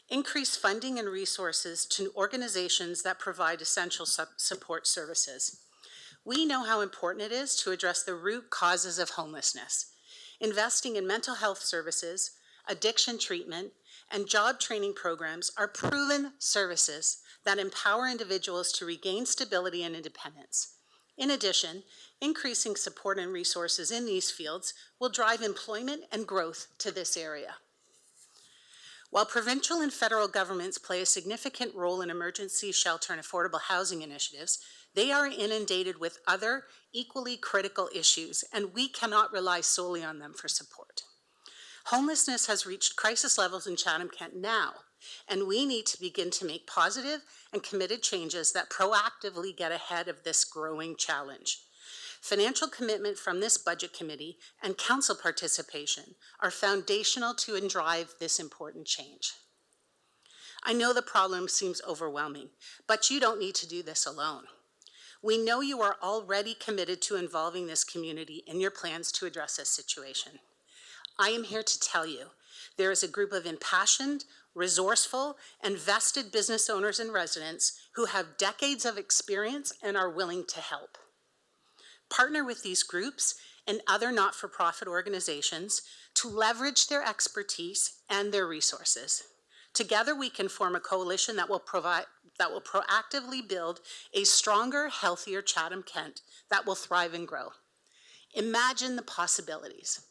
increase funding and resources to organizations that provide essential support services. We know how important it is to address the root causes of homelessness. Investing in mental health services, addiction treatment, and job training programs are proven services that empower individuals to regain stability and independence. In addition, increasing support and resources in these fields will drive employment and growth to this area. While provincial and federal governments play a significant role in emergency shelter and affordable housing initiatives, they are inundated with other equally critical issues, and we cannot rely solely on them for support. Homelessness has reached crisis levels in Chatham-Kent now, and we need to begin to make positive and committed changes that proactively get ahead of this growing challenge. Financial commitment from this budget committee and council participation are foundational to drive this important change. I know the problem seems overwhelming, but you don't need to do this alone. We know you are already committed to involving this community in your plans to address this situation. I am here to tell you there is a group of impassioned, resourceful, and vested business owners and residents who have decades of experience and are willing to help. Partner with these groups and other not-for-profit organizations to leverage their expertise and their resources. Together, we can form a coalition that will proactively build a stronger, healthier Chatham-Kent that will thrive and grow. Imagine the possibilities.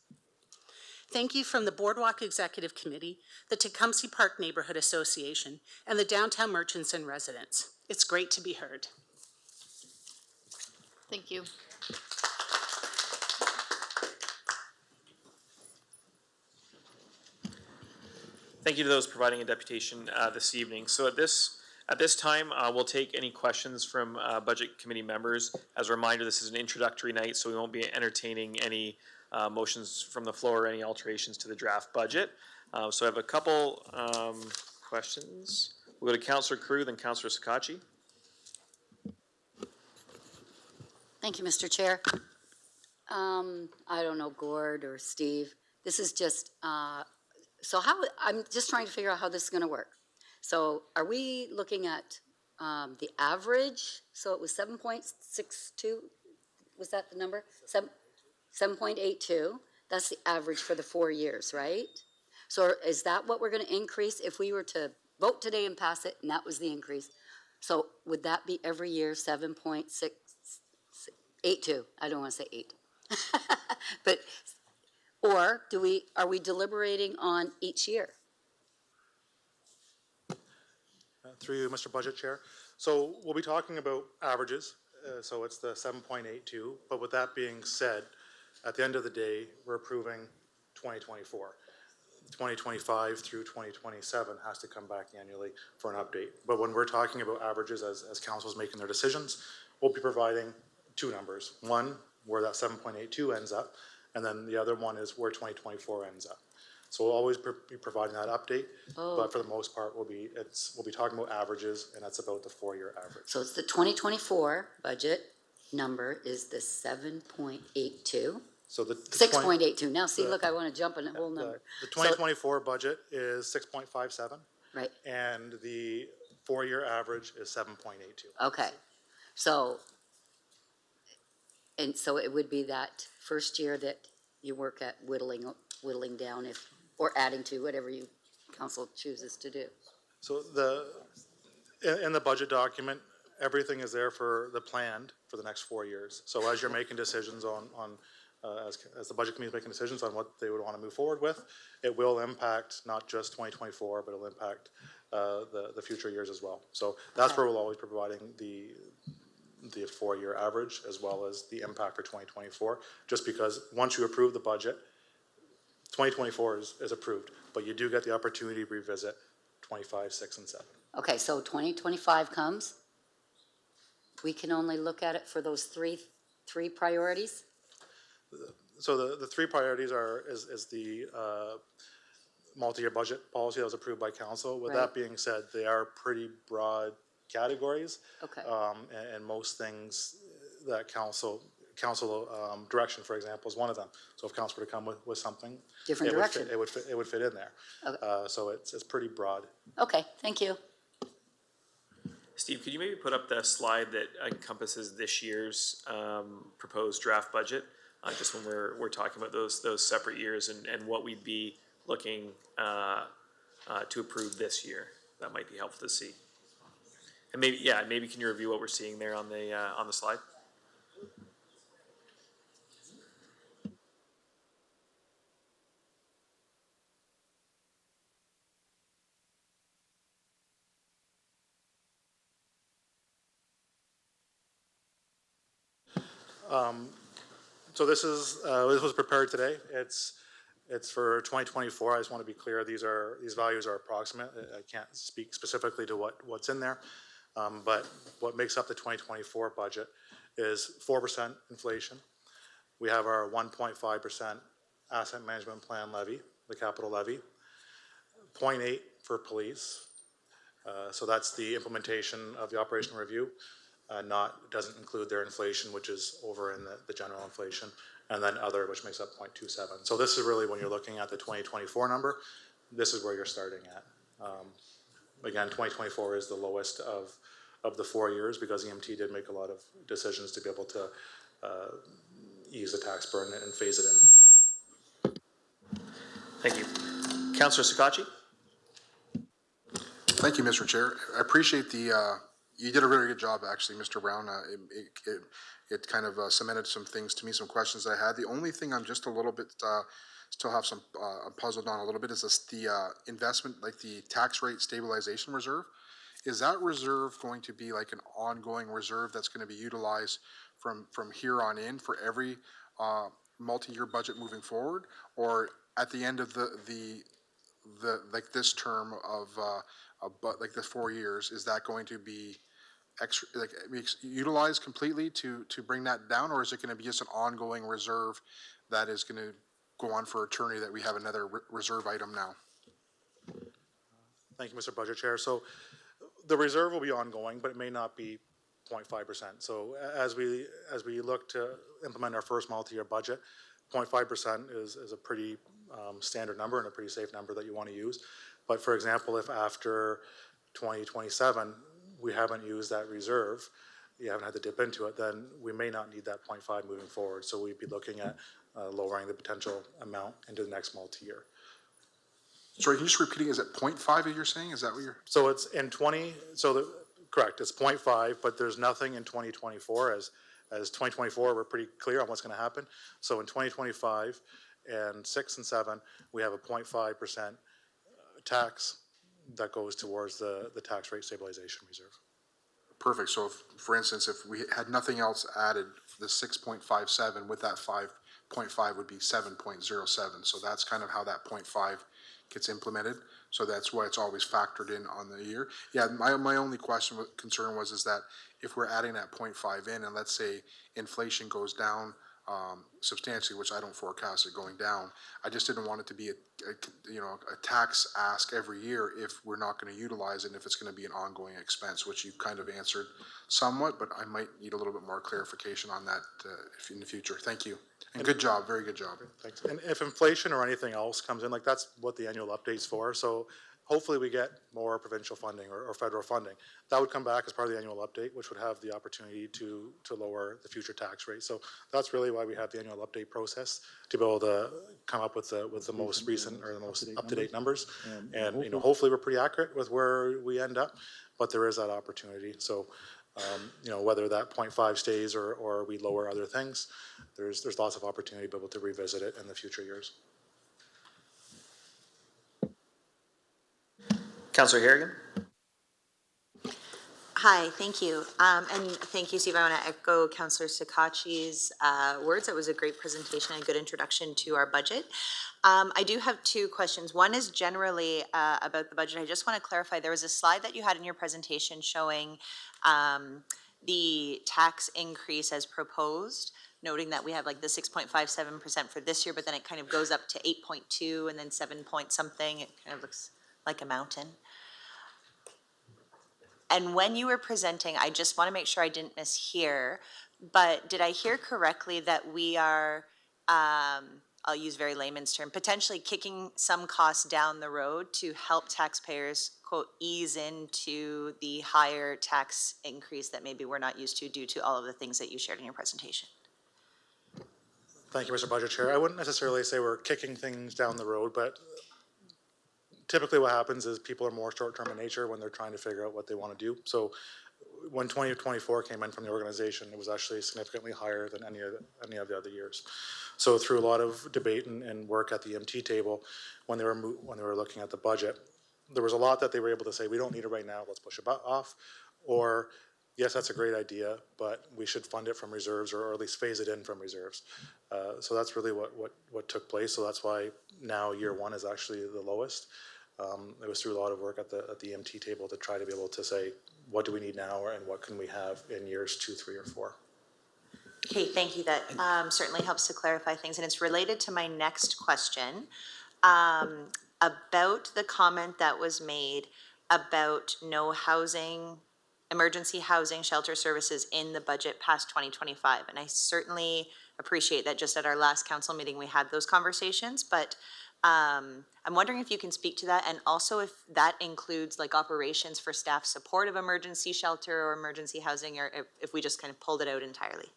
Thank you from the Boardwalk Executive Committee, the Tecumseh Park Neighborhood Association, and the Downtown Merchants and Residents. It's great to be heard. Thank you. Thank you to those providing a deputation this evening. So at this time, we'll take any questions from Budget Committee members. As a reminder, this is an introductory night, so we won't be entertaining any motions from the floor or any alterations to the draft budget. So I have a couple questions. We'll go to Councillor Crew, then Councillor Sakachi. Thank you, Mr. Chair. I don't know, Gord or Steve. This is just, I'm just trying to figure out how this is going to work. So are we looking at the average? So it was 7.62, was that the number? 7.82, that's the average for the 4 years, right? So is that what we're going to increase if we were to vote today and pass it, and that was the increase? So would that be every year 7.682? I don't want to say 8. But, or are we deliberating on each year? Through you, Mr. Budget Chair. So we'll be talking about averages, so it's the 7.82. But with that being said, at the end of the day, we're approving 2024. 2025 through 2027 has to come back annually for an update. But when we're talking about averages as council's making their decisions, we'll be providing two numbers. One, where that 7.82 ends up, and then the other one is where 2024 ends up. So we'll always be providing that update, but for the most part, we'll be talking about averages, and that's about the 4-year average. So it's the 2024 budget number is the 7.82. So the 6.82. Now, see, look, I want to jump in a whole number. The 2024 budget is 6.57. Right. And the 4-year average is 7.82. Okay. So it would be that first year that you work at whittling down or adding to whatever council chooses to do. So in the budget document, everything is there for the planned for the next 4 years. So as you're making decisions as the budget committee is making decisions on what they would want to move forward with, it will impact not just 2024, but it'll impact the future years as well. So that's where we'll always be providing the 4-year average as well as the impact for 2024, just because once you approve the budget, 2024 is approved, but you do get the opportunity to revisit 25, 6, and 7. Okay, so 2025 comes. We can only look at it for those three priorities? So the three priorities is the multi-year budget policy that was approved by council. With that being said, they are pretty broad categories. Okay. And most things that council direction, for example, is one of them. So if council were to come with something, Different direction. it would fit in there. Okay. So it's pretty broad. Okay, thank you. Steve, could you maybe put up the slide that encompasses this year's proposed draft budget? Just when we're talking about those separate years and what we'd be looking to approve this year. That might be helpful to see. And maybe can you review what we're seeing there on the slide? So this was prepared today. It's for 2024. I just want to be clear. These values are approximate. I can't speak specifically to what's in there. But what makes up the 2024 budget is 4% inflation. We have our 1.5% asset management plan levy, the capital levy, 0.8 for police. So that's the implementation of the operational review. Doesn't include their inflation, which is over in the general inflation, and then other, which makes up 0.27. So this is really when you're looking at the 2024 number, this is where you're starting at. Again, 2024 is the lowest of the 4 years because EMT did make a lot of decisions to be able to ease the tax burden and phase it in. Thank you. Councillor Sakachi? Thank you, Mr. Chair. I appreciate you did a really good job, actually, Mr. Brown. It kind of cemented some things to me, some questions I had. The only thing I'm just a little bit still have some, I'm puzzled on a little bit, is this the, investment, like the tax rate stabilization reserve? Is that reserve going to be like an ongoing reserve that's gonna be utilized from here on in for every, multi-year budget moving forward? Or at the end of like this term but like the 4 years, is that going to be extra, like, utilized completely to bring that down? Or is it gonna be just an ongoing reserve that is gonna go on for eternity, that we have another reserve item now? Thank you, Mr. Budget Chair. So the reserve will be ongoing, but it may not be 0.5%. So as we look to implement our first multi-year budget, 0.5% is a pretty standard number and a pretty safe number that you want to use. But for example, if after 2027, we haven't used that reserve, you haven't had to dip into it, then we may not need that 0.5 moving forward. So we'd be looking at lowering the potential amount into the next multi-year. Sorry, can you just repeat it? Is it 0.5 that you're saying? Is that what you're? So it's in correct, it's 0.5, but there's nothing in 2024. As 2024, we're pretty clear on what's going to happen. So in 2025 and 6 and 7, we have a 0.5% tax that goes towards the tax rate stabilization reserve. Perfect. So if, for instance, if we had nothing else added, the 6.57 with that 5.5 would be 7.07. So that's kind of how that 0.5 gets implemented. So that's why it's always factored in on the year. Yeah, my only concern was is that if we're adding that 0.5 in, and let's say inflation goes down substantially, which I don't forecast it going down, I just didn't want it to be a tax ask every year if we're not going to utilize it, and if it's going to be an ongoing expense, which you've kind of answered somewhat, but I might need a little bit more clarification on that in the future. Thank you. And good job, very good job. Thanks. And if inflation or anything else comes in, like that's what the annual update's for. So hopefully we get more provincial funding or federal funding. That would come back as part of the annual update, which would have the opportunity to lower the future tax rate. So that's really why we have the annual update process, to be able to come up with the most recent or the most up-to-date numbers. And hopefully we're pretty accurate with where we end up, but there is that opportunity. So whether that 0.5 stays or we lower other things, there's lots of opportunity to be able to revisit it in the future years. Councillor Harrigan? Hi, thank you. And thank you, Steve. I want to echo Councillor Sakachi's words. It was a great presentation and a good introduction to our budget. I do have two questions. One is generally about the budget. I just want to clarify, there was a slide that you had in your presentation showing the tax increase as proposed, noting that we have like the 6.57% for this year, but then it kind of goes up to 8.2 and then 7 point something. It kind of looks like a mountain. And when you were presenting, I just want to make sure I didn't mishear, but did I hear correctly that we are, I'll use very layman's term, potentially kicking some costs down the road to help taxpayers, quote, ease into the higher tax increase that maybe we're not used to due to all of the things that you shared in your presentation? Thank you, Mr. Budget Chair. I wouldn't necessarily say we're kicking things down the road, but typically what happens is people are more short-term in nature when they're trying to figure out what they want to do. So when 2024 came in from the organization, it was actually significantly higher than any of the other years. So through a lot of debate and work at the MT table, when they were looking at the budget, there was a lot that they were able to say, we don't need it right now, let's push it off. Or, yes, that's a great idea, but we should fund it from reserves, or at least phase it in from reserves. So that's really what took place. So that's why now year one is actually the lowest. It was through a lot of work at the MT table to try to be able to say, what do we need now, and what can we have in years 2, 3, or 4? Okay, thank you. That certainly helps to clarify things. And it's related to my next question about the comment that was made about no housing, emergency housing, shelter services in the budget past 2025. And I certainly appreciate that just at our last council meeting, we had those conversations, but I'm wondering if you can speak to that, and also if that includes like operations for staff support of emergency shelter or emergency housing, or if we just kind of pulled it out entirely.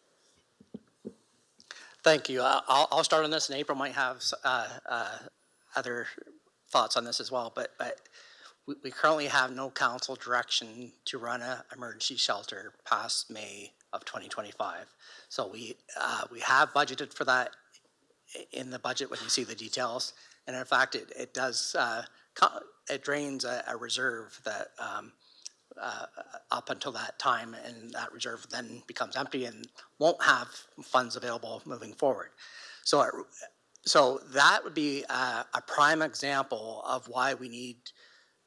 Thank you. I'll start on this, and April might have other thoughts on this as well, but we currently have no council direction to run an emergency shelter past May of 2025. So we have budgeted for that in the budget when you see the details. And in fact, it does, it drains a reserve that, up until that time, and that reserve then becomes empty and won't have funds available moving forward. So that would be a prime example of why we need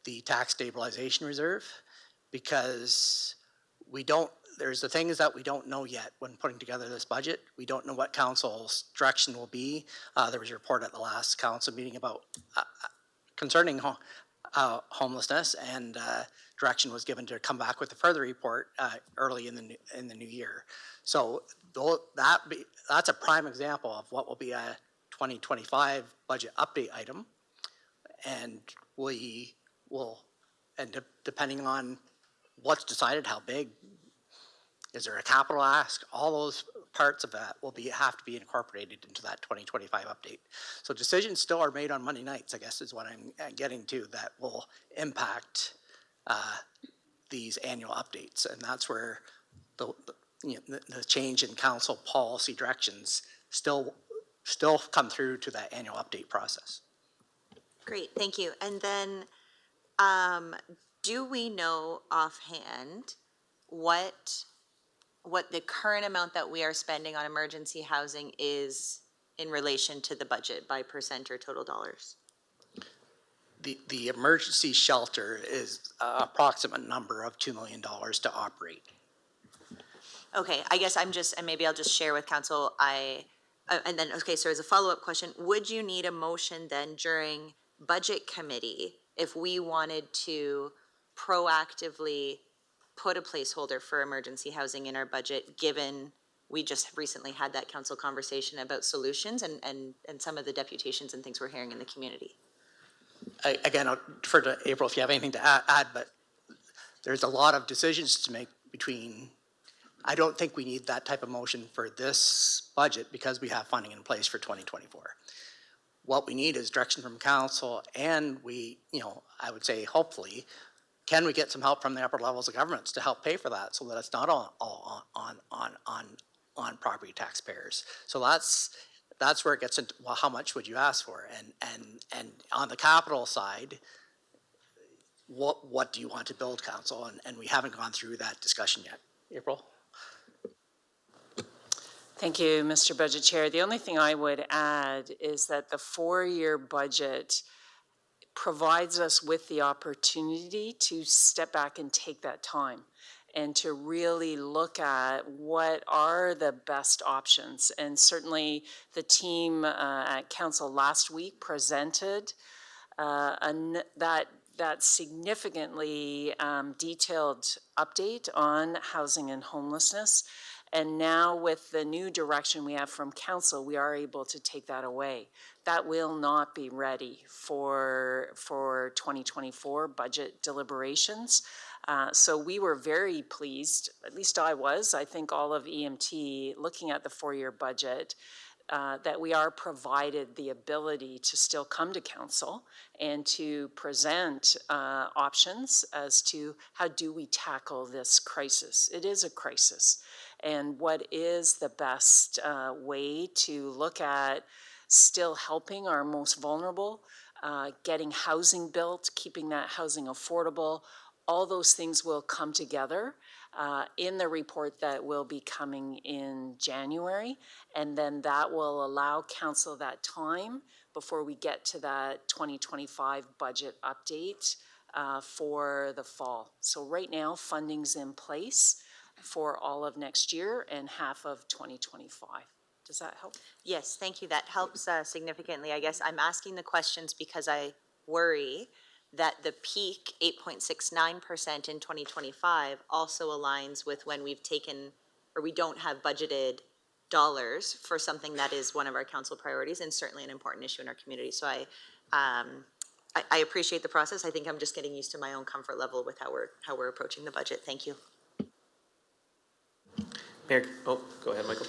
the tax stabilization reserve, because there's the things that we don't know yet when putting together this budget. We don't know what council's direction will be. There was a report at the last council meeting about concerning homelessness, and direction was given to come back with a further report early in the new year. So that's a prime example of what will be a 2025 budget update item, and we will, and depending on what's decided, how big, is there a capital ask, all those parts of that will have to be incorporated into that 2025 update. So decisions still are made on Monday nights, I guess is what I'm getting to, that will impact these annual updates. And that's where the change in council policy directions still come through to that annual update process. Great, thank you. And then, do we know offhand what the current amount that we are spending on emergency housing is in relation to the budget by percent or total dollars? The emergency shelter is an approximate number of $2 million to operate. Okay, I guess and maybe I'll just share with council, and then, okay, so as a follow-up question, would you need a motion then during budget committee if we wanted to proactively put a placeholder for emergency housing in our budget, given we just recently had that council conversation about solutions and some of the deputations and things we're hearing in the community? Again, I'll defer to April if you have anything to add, but there's a lot of decisions to make between. I don't think we need that type of motion for this budget because we have funding in place for 2024. What we need is direction from council, and I would say hopefully, can we get some help from the upper levels of governments to help pay for that so that it's not all on property taxpayers. So that's where it gets into, well, how much would you ask for? And on the capital side, what do you want to build, council? And we haven't gone through that discussion yet. April? Thank you, Mr. Budget Chair. The only thing I would add is that the 4-year budget provides us with the opportunity to step back and take that time and to really look at what are the best options. And certainly the team at council last week presented that significantly detailed update on housing and homelessness. And now with the new direction we have from council, we are able to take that away. That will not be ready for 2024 budget deliberations. So we were very pleased, at least I was, I think all of EMT, looking at the 4-year budget, that we are provided the ability to still come to council and to present options as to how do we tackle this crisis. It is a crisis. And what is the best way to look at still helping our most vulnerable, getting housing built, keeping that housing affordable. All those things will come together in the report that will be coming in January, and then that will allow council that time before we get to that 2025 budget update for the fall. So right now, funding's in place for all of next year and half of 2025. Does that help? Yes, thank you. That helps significantly. I guess I'm asking the questions because I worry that the peak 8.69% in 2025 also aligns with when we've taken, or we don't have budgeted dollars for something that is one of our council priorities and certainly an important issue in our community. So I appreciate the process. I think I'm just getting used to my own comfort level with how we're approaching the budget. Thank you. Mayor, go ahead, Michael.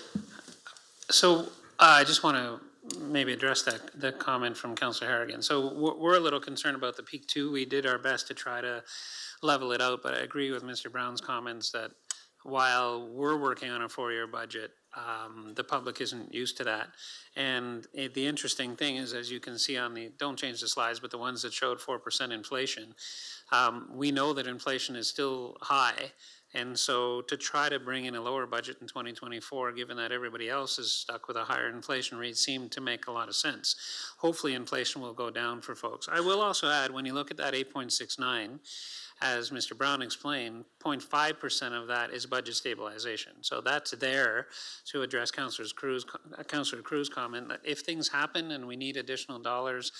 So I just want to maybe address the comment from Councillor Harrigan. So we're a little concerned about the peak too. We did our best to try to level it out, but I agree with Mr. Brown's comments that while we're working on a 4-year budget, The public isn't used to that. And the interesting thing is, as you can see on the, don't change the slides, but the ones that showed 4% inflation, we know that inflation is still high. And so to try to bring in a lower budget in 2024, given that everybody else is stuck with a higher inflation rate, seemed to make a lot of sense. Hopefully inflation will go down for folks. I will also add, when you look at that 8.69, as Mr. Brown explained, 0.5% of that is budget stabilization. So that's there to address Councillor Crew's comment that if things happen and we need additional dollars,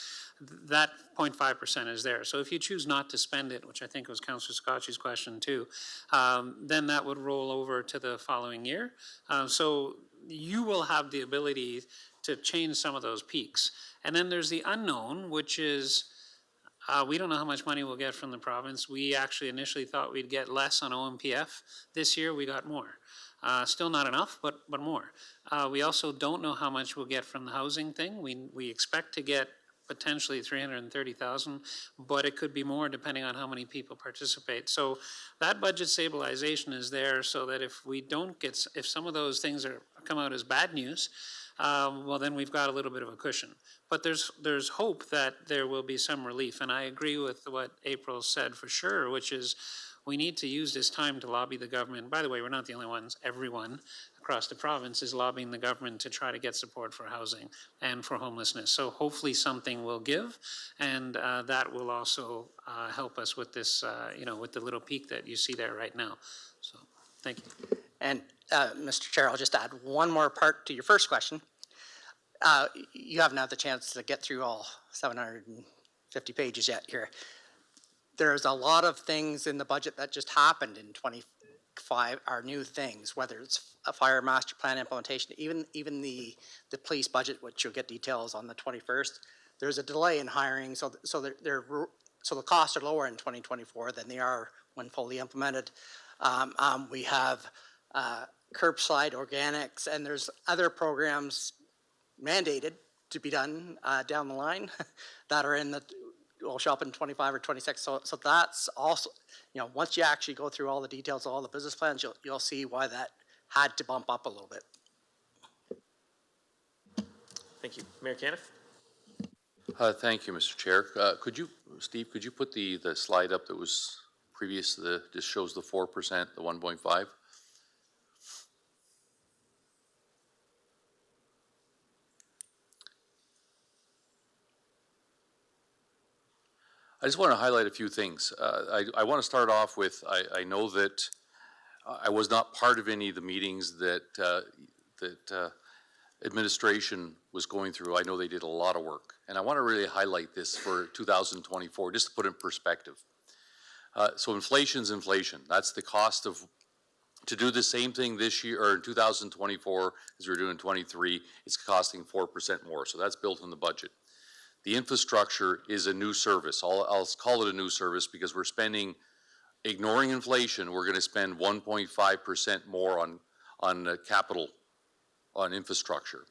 that 0.5% is there. So if you choose not to spend it, which I think was Councillor Scotchy's question too, then that would roll over to the following year. So you will have the ability to change some of those peaks. And then there's the unknown, which is we don't know how much money we'll get from the province. We actually initially thought we'd get less on OMPF. This year we got more. Still not enough, but more. We also don't know how much we'll get from the housing thing. We expect to get potentially 330,000, but it could be more depending on how many people participate. So that budget stabilization is there so that if we don't get, if some of those things come out as bad news, well, then we've got a little bit of a cushion. But there's hope that there will be some relief, and I agree with what April said for sure, which is we need to use this time to lobby the government. By the way, we're not the only ones. Everyone across the province is lobbying the government to try to get support for housing and for homelessness. So hopefully something will give, and that will also help us with this, with the little peak that you see there right now. So, thank you. And Mr. Chair, I'll just add one more part to your first question. You haven't had the chance to get through all 750 pages yet here. There's a lot of things in the budget that just happened in 25 are new things, whether it's a fire master plan implementation, even the police budget, which you'll get details on the 21st. There's a delay in hiring, so the costs are lower in 2024 than they are when fully implemented. We have curbside organics, and there's other programs mandated to be done down the line that are in the, will show up in 25 or 26. So that's also, once you actually go through all the details of all the business plans, you'll see why that had to bump up a little bit. Thank you. Mayor Caniff? Thank you, Mr. Chair. Steve, could you put the slide up that was previous to the, just shows the 4%, the 1.5? I just want to highlight a few things. I want to start off with, I know that I was not part of any of the meetings that administration was going through. I know they did a lot of work, and I want to really highlight this for 2024, just to put it in perspective. So inflation's inflation. That's the cost of, to do the same thing this year, or in 2024, as we're doing in 23, it's costing 4% more. So that's built in the budget. The infrastructure is a new service. I'll call it a new service because we're spending, ignoring inflation, we're going to spend 1.5% more on capital, on infrastructure.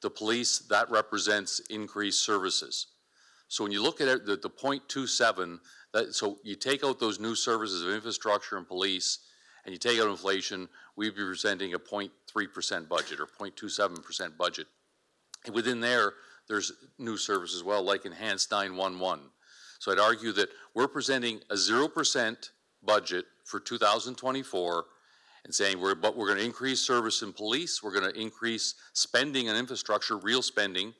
The police, that represents increased services. So when you look at it, the 0.27, so you take out those new services of infrastructure and police, and you take out inflation, we'd be presenting a 0.3% budget or 0.27% budget. And within there's new services as well, like enhanced 911. So I'd argue that we're presenting a 0% budget for 2024 and saying but we're going to increase service in police, we're going to increase spending on infrastructure, real spending,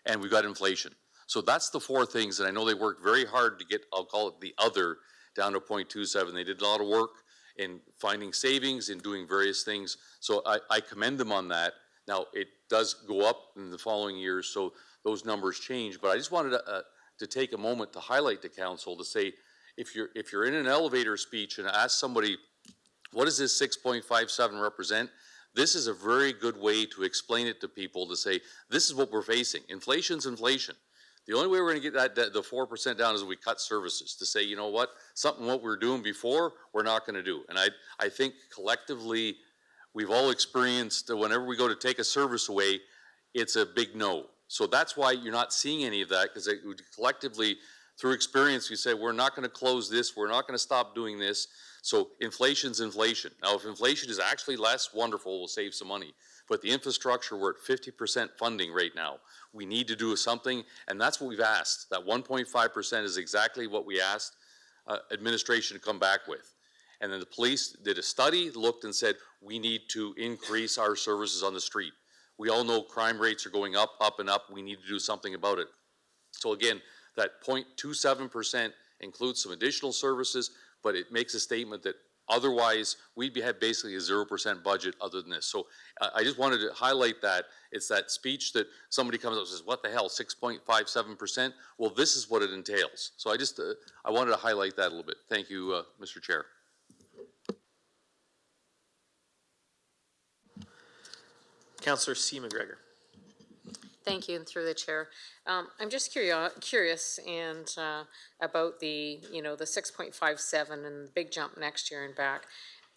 and we've got inflation. So that's the four things, and I know they worked very hard to get, I'll call it the other, down to 0.27. They did a lot of work in finding savings and doing various things. So I commend them on that. Now, it does go up in the following years, so those numbers change, but I just wanted to take a moment to highlight to council to say, if you're in an elevator speech and ask somebody, what does this 6.57 represent? This is a very good way to explain it to people, to say, this is what we're facing. Inflation's inflation. The only way we're going to get the 4% down is if we cut services, to say, you know what, what we were doing before, we're not going to do. And I think collectively, we've all experienced that whenever we go to take a service away, it's a big no. So that's why you're not seeing any of that, because collectively, through experience, we say, we're not going to close this, we're not going to stop doing this. So inflation's inflation. Now, if inflation is actually less, wonderful, we'll save some money. But the infrastructure, we're at 50% funding right now. We need to do something, and that's what we've asked. That 1.5% is exactly what we asked administration to come back with. And then the police did a study, looked and said, we need to increase our services on the street. We all know crime rates are going up, up and up. We need to do something about it. So again, that 0.27% includes some additional services, but it makes a statement that otherwise we'd have basically a 0% budget other than this. So I just wanted to highlight that. It's that speech that somebody comes up and says, what the hell, 6.57%? Well, this is what it entails. So I wanted to highlight that a little bit. Thank you, Mr. Chair. Councillor C. McGregor. Thank you, and through the chair. I'm just curious and about the 6.57 and the big jump next year and back.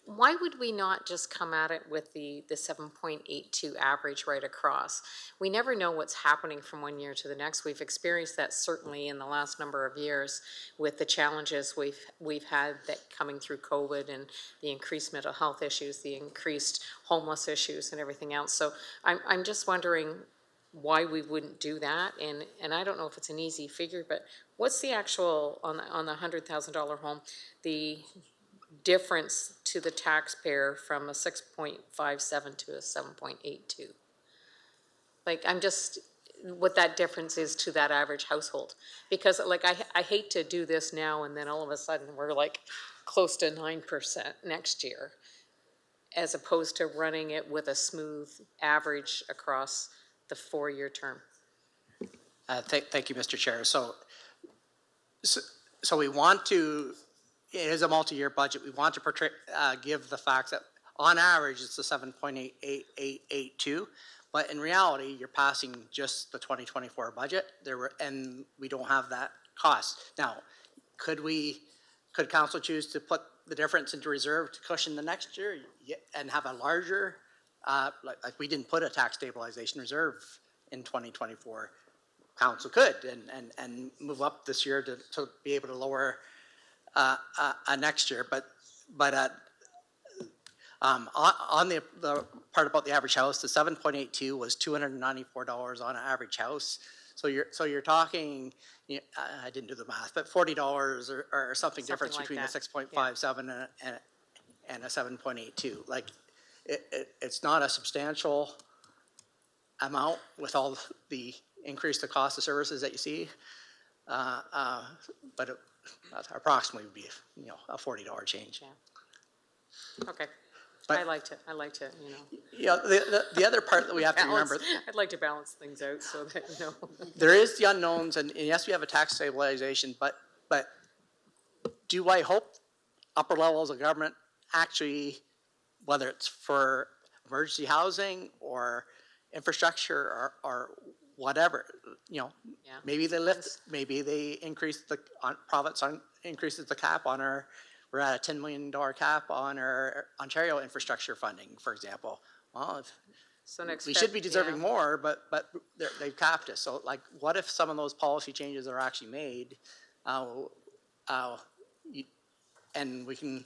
Why would we not just come at it with the 7.82 average right across? We never know what's happening from one year to the next. We've experienced that certainly in the last number of years with the challenges we've had that coming through COVID and the increased mental health issues, the increased homeless issues and everything else. So I'm just wondering why we wouldn't do that, and I don't know if it's an easy figure, but what's the actual on the $100,000 home, the difference to the taxpayer from a 6.57 to a 7.82? Like, I'm just what that difference is to that average household, because like I hate to do this now and then all of a sudden we're like close to 9% next year, as opposed to running it with a smooth average across the 4-year term. Thank you, Mr. Chair. So we want to, it is a multi-year budget. We want to portray, give the fact that on average it's a 7.8882, but in reality you're passing just the 2024 budget. And we don't have that cost. Now, could council choose to put the difference into reserve to cushion the next year and have a larger? Like we didn't put a tax stabilization reserve in 2024. Council could and move up this year to be able to lower next year. But on the part about the average house, the 7.82 was $294 on an average house. So you're talking, I didn't do the math, but $40 or something difference like between that. the 6.57 and a 7.82. Like. It's not a substantial amount with all the increase the cost of services that you see, but it approximately would be a $40 change. Yeah. Okay. But, I liked it. Yeah, the other part that we have to remember. I'd like to balance things out so that there is the unknowns, and yes, we have a tax stabilization, but do I hope upper levels of government actually, whether it's for emergency housing or infrastructure or whatever, maybe they maybe they increase the province increases the cap on we're at a $10 million cap on our Ontario infrastructure funding, for example. Well, we should be deserving more, but they've capped us. So like, what if some of those policy changes are actually made, and we can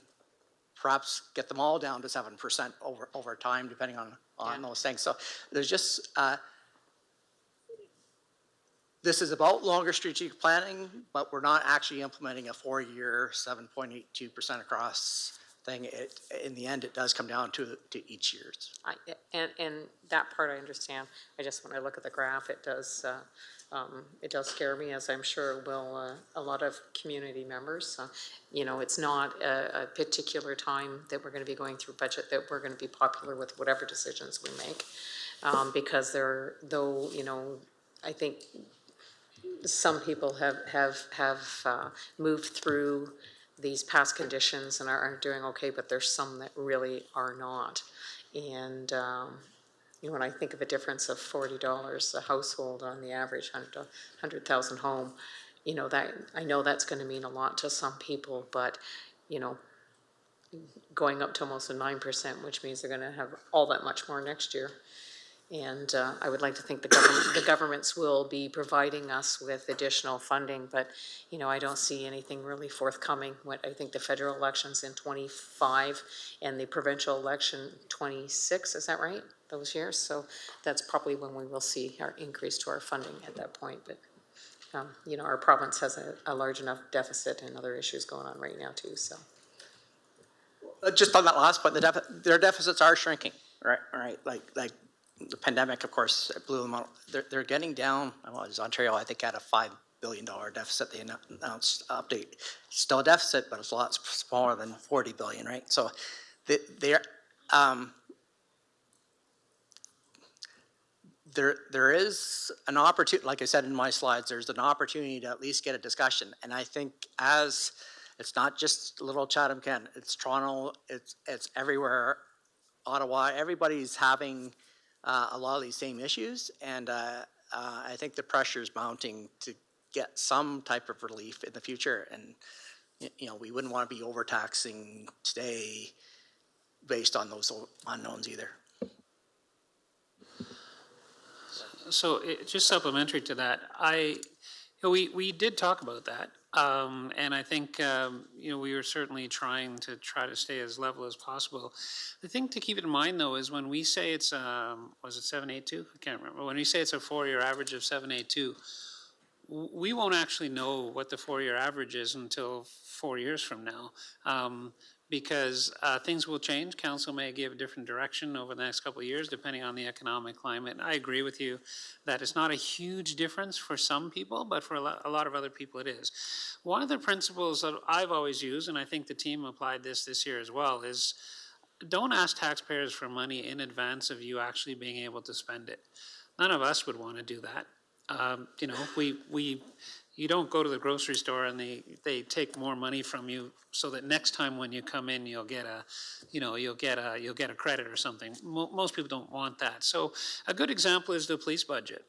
perhaps get them all down to 7% over time, depending on those things. So there's just, this is about longer strategic planning, but we're not actually implementing a 4-year 7.82% across thing. In the end, it does come down to each year's. and that part I understand. I just, when I look at the graph, it does scare me, as I'm sure it will a lot of community members. It's not a particular time that we're going to be going through budget that we're going to be popular with whatever decisions we make, because I think some people have moved through these past conditions and are doing okay, but there's some that really are not. And when I think of a difference of $40 a household on the average 100,000 home, that I know that's going to mean a lot to some people, but going up to almost a 9%, which means they're going to have all that much more next year. And I would like to think the governments will be providing us with additional funding, but, you know, I don't see anything really forthcoming. I think the federal election's in 25 and the provincial election 26, is that right? Those years, so that's probably when we will see our increase to our funding at that point, but, you know, our province has a large enough deficit and other issues going on right now too, so. Just on that last point, their deficits are shrinking, right? Like the pandemic, of course, it blew them out. They're getting down. Well, as Ontario, I think, had a $5 billion deficit. They announced update. Still a deficit, but it's a lot smaller than 40 billion, right? So there is an opportunity. Like I said in my slides, there's an opportunity to at least get a discussion. And I think as it's not just little Chatham-Kent, it's Toronto, it's everywhere, Ottawa, everybody's having a lot of these same issues, and I think the pressure is mounting to get some type of relief in the future, and you know, we wouldn't want to be overtaxing today based on those unknowns either. So just supplementary to that, we did talk about that. And I think, you know, we were certainly trying to stay as level as possible. The thing to keep in mind, though, is when we say it's, was it 782? I can't remember. When we say it's a 4-year average of 782, we won't actually know what the 4-year average is until 4 years from now. Because things will change. Council may give a different direction over the next couple of years, depending on the economic climate. And I agree with you that it's not a huge difference for some people, but for a lot of other people it is. One of the principles that I've always used, and I think the team applied this year as well, is don't ask taxpayers for money in advance of you actually being able to spend it. None of us would want to do that. You know, you don't go to the grocery store and they take more money from you so that next time when you come in you'll get a credit or something. Most people don't want that. So a good example is the police budget.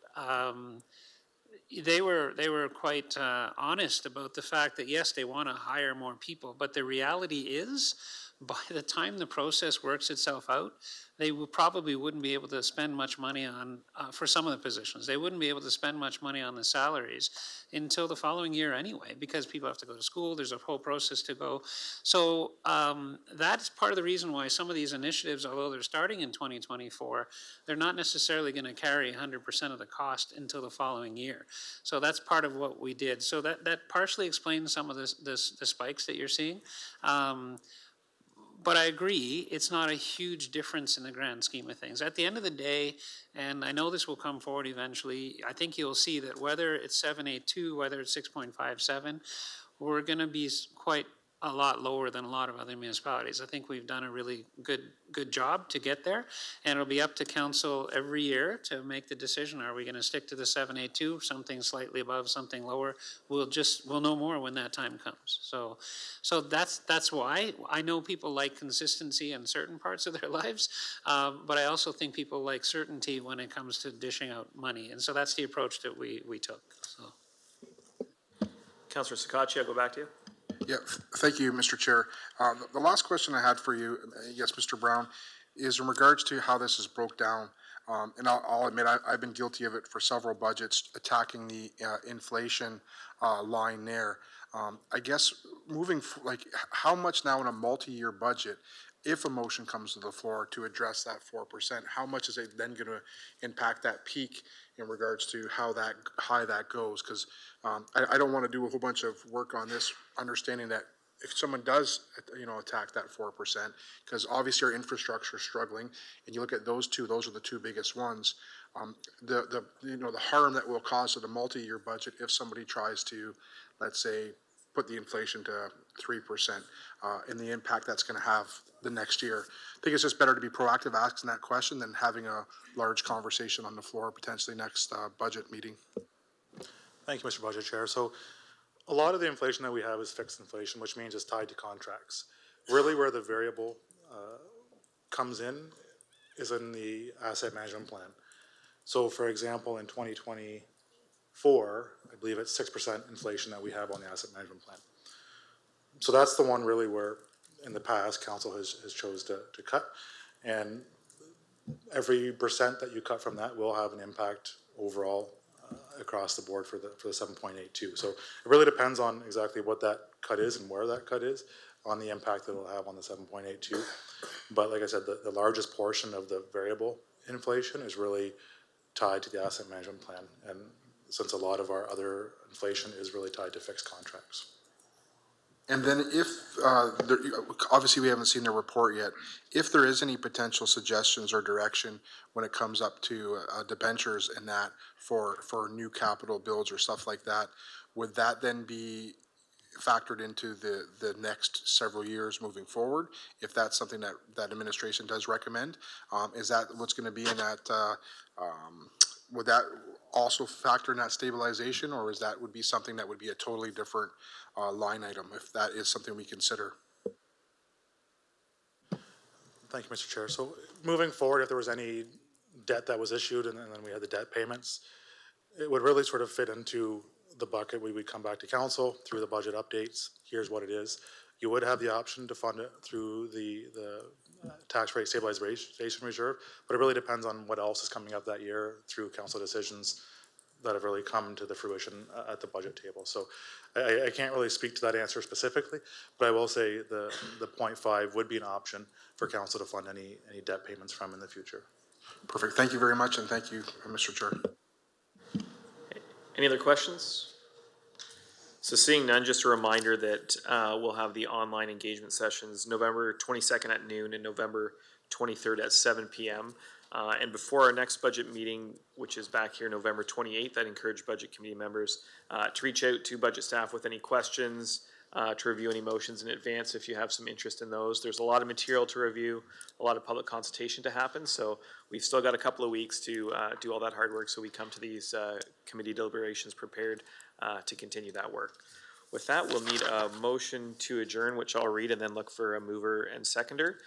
They were quite honest about the fact that yes, they want to hire more people, but the reality is, by the time the process works itself out, they probably wouldn't be able to spend much money on, for some of the positions, they wouldn't be able to spend much money on the salaries until the following year anyway, because people have to go to school, there's a whole process to go. So that's part of the reason why some of these initiatives, although they're starting in 2024, they're not necessarily going to carry 100% of the cost until the following year. So that's part of what we did. So that partially explains some of the spikes that you're seeing. But I agree, it's not a huge difference in the grand scheme of things. At the end of the day, and I know this will come forward eventually, I think you'll see that whether it's 782, whether it's 6.57, we're going to be quite a lot lower than a lot of other municipalities. I think we've done a really good job to get there, and it'll be up to council every year to make the decision. Are we going to stick to the 782, something slightly above, something lower? We'll know more when that time comes. So that's why I know people like consistency in certain parts of their lives, but I also think people like certainty when it comes to dishing out money, and so that's the approach that we took. So, Councillor Sakatchi, I'll go back to you. Yeah, thank you, Mr. Chair. The last question I had for you, yes, Mr. Brown, is in regards to how this is broke down. And I'll admit I've been guilty of it for several budgets, attacking the inflation line there. I guess how much now in a multi-year budget, if a motion comes to the floor to address that 4%, how much is it then going to impact that peak in regards to how high that goes? Because I don't want to do a whole bunch of work on this, understanding that if someone does, attack that 4%, because obviously our infrastructure is struggling, and you look at those two, those are the two biggest ones. The harm that will cause to the multi-year budget if somebody tries to, let's say, put the inflation to 3%, and the impact that's going to have the next year. I think it's just better to be proactive asking that question than having a large conversation on the floor potentially next budget meeting. Thank you, Mr. Budget Chair. So a lot of the inflation that we have is fixed inflation, which means it's tied to contracts. Really where the variable comes in is in the asset management plan. So for example, in 2024, I believe it's 6% inflation that we have on the asset management plan. So that's the one really where in the past council has chose to cut. And every percent that you cut from that will have an impact overall across the board for the 7.82. So it really depends on exactly what that cut is and where that cut is on the impact that it'll have on the 7.82. But like I said, the largest portion of the variable inflation is really tied to the asset management plan. And since a lot of our other inflation is really tied to fixed contracts. And then if, obviously we haven't seen the report yet, if there is any potential suggestions or direction when it comes up to debentures and that for new capital builds or stuff like that, would that then be factored into the next several years moving forward? If that's something that administration does recommend, is that what's going to be in that, would that also factor in that stabilization, or is that would be something that would be a totally different line item if that is something we consider? Thank you, Mr. Chair. So moving forward, if there was any debt that was issued and then we had the debt payments, it would really sort of fit into the bucket. We would come back to council through the budget updates. Here's what it is. You would have the option to fund it through the tax rate stabilization reserve, but it really depends on what else is coming up that year through council decisions that have really come to the fruition at the budget table. So I can't really speak to that answer specifically, but I will say the 0.5 would be an option for council to fund any debt payments from in the future. Perfect. Thank you very much, and thank you, Mr. Chair. Any other questions? So seeing none, just a reminder that we'll have the online engagement sessions November 22nd at noon and November 23rd at 7 p.m. And before our next budget meeting, which is back here November 28th, I'd encourage budget committee members to reach out to budget staff with any questions, to review any motions in advance if you have some interest in those. There's a lot of material to review, a lot of public consultation to happen, so we've still got a couple of weeks to do all that hard work so we come to these committee deliberations prepared to continue that work. With that, we'll need a motion to adjourn, which I'll read and then look for a mover and seconder.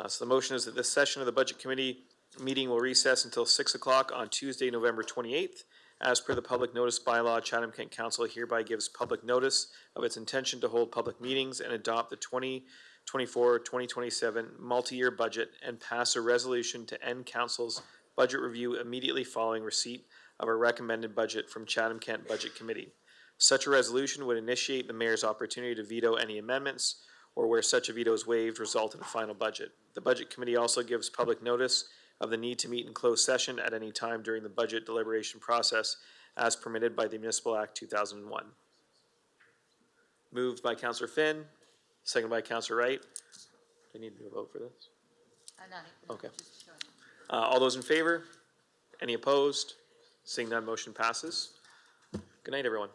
So the motion is that this session of the Budget Committee meeting will recess until 6 o'clock on Tuesday, November 28th. As per the public notice bylaw, Chatham-Kent Council hereby gives public notice of its intention to hold public meetings and adopt the 2024-2027 multi-year budget and pass a resolution to end Council's budget review immediately following receipt of a recommended budget from Chatham-Kent Budget Committee. Such a resolution would initiate the mayor's opportunity to veto any amendments, or where such a veto is waived, result in a final budget. The Budget Committee also gives public notice of the need to meet in closed session at any time during the budget deliberation process as permitted by the Municipal Act 2001. Moved by Councillor Finn, seconded by Councillor Wright. Do I need to vote for this? Okay. All those in favor? Any opposed? Seeing none, motion passes. Good night, everyone.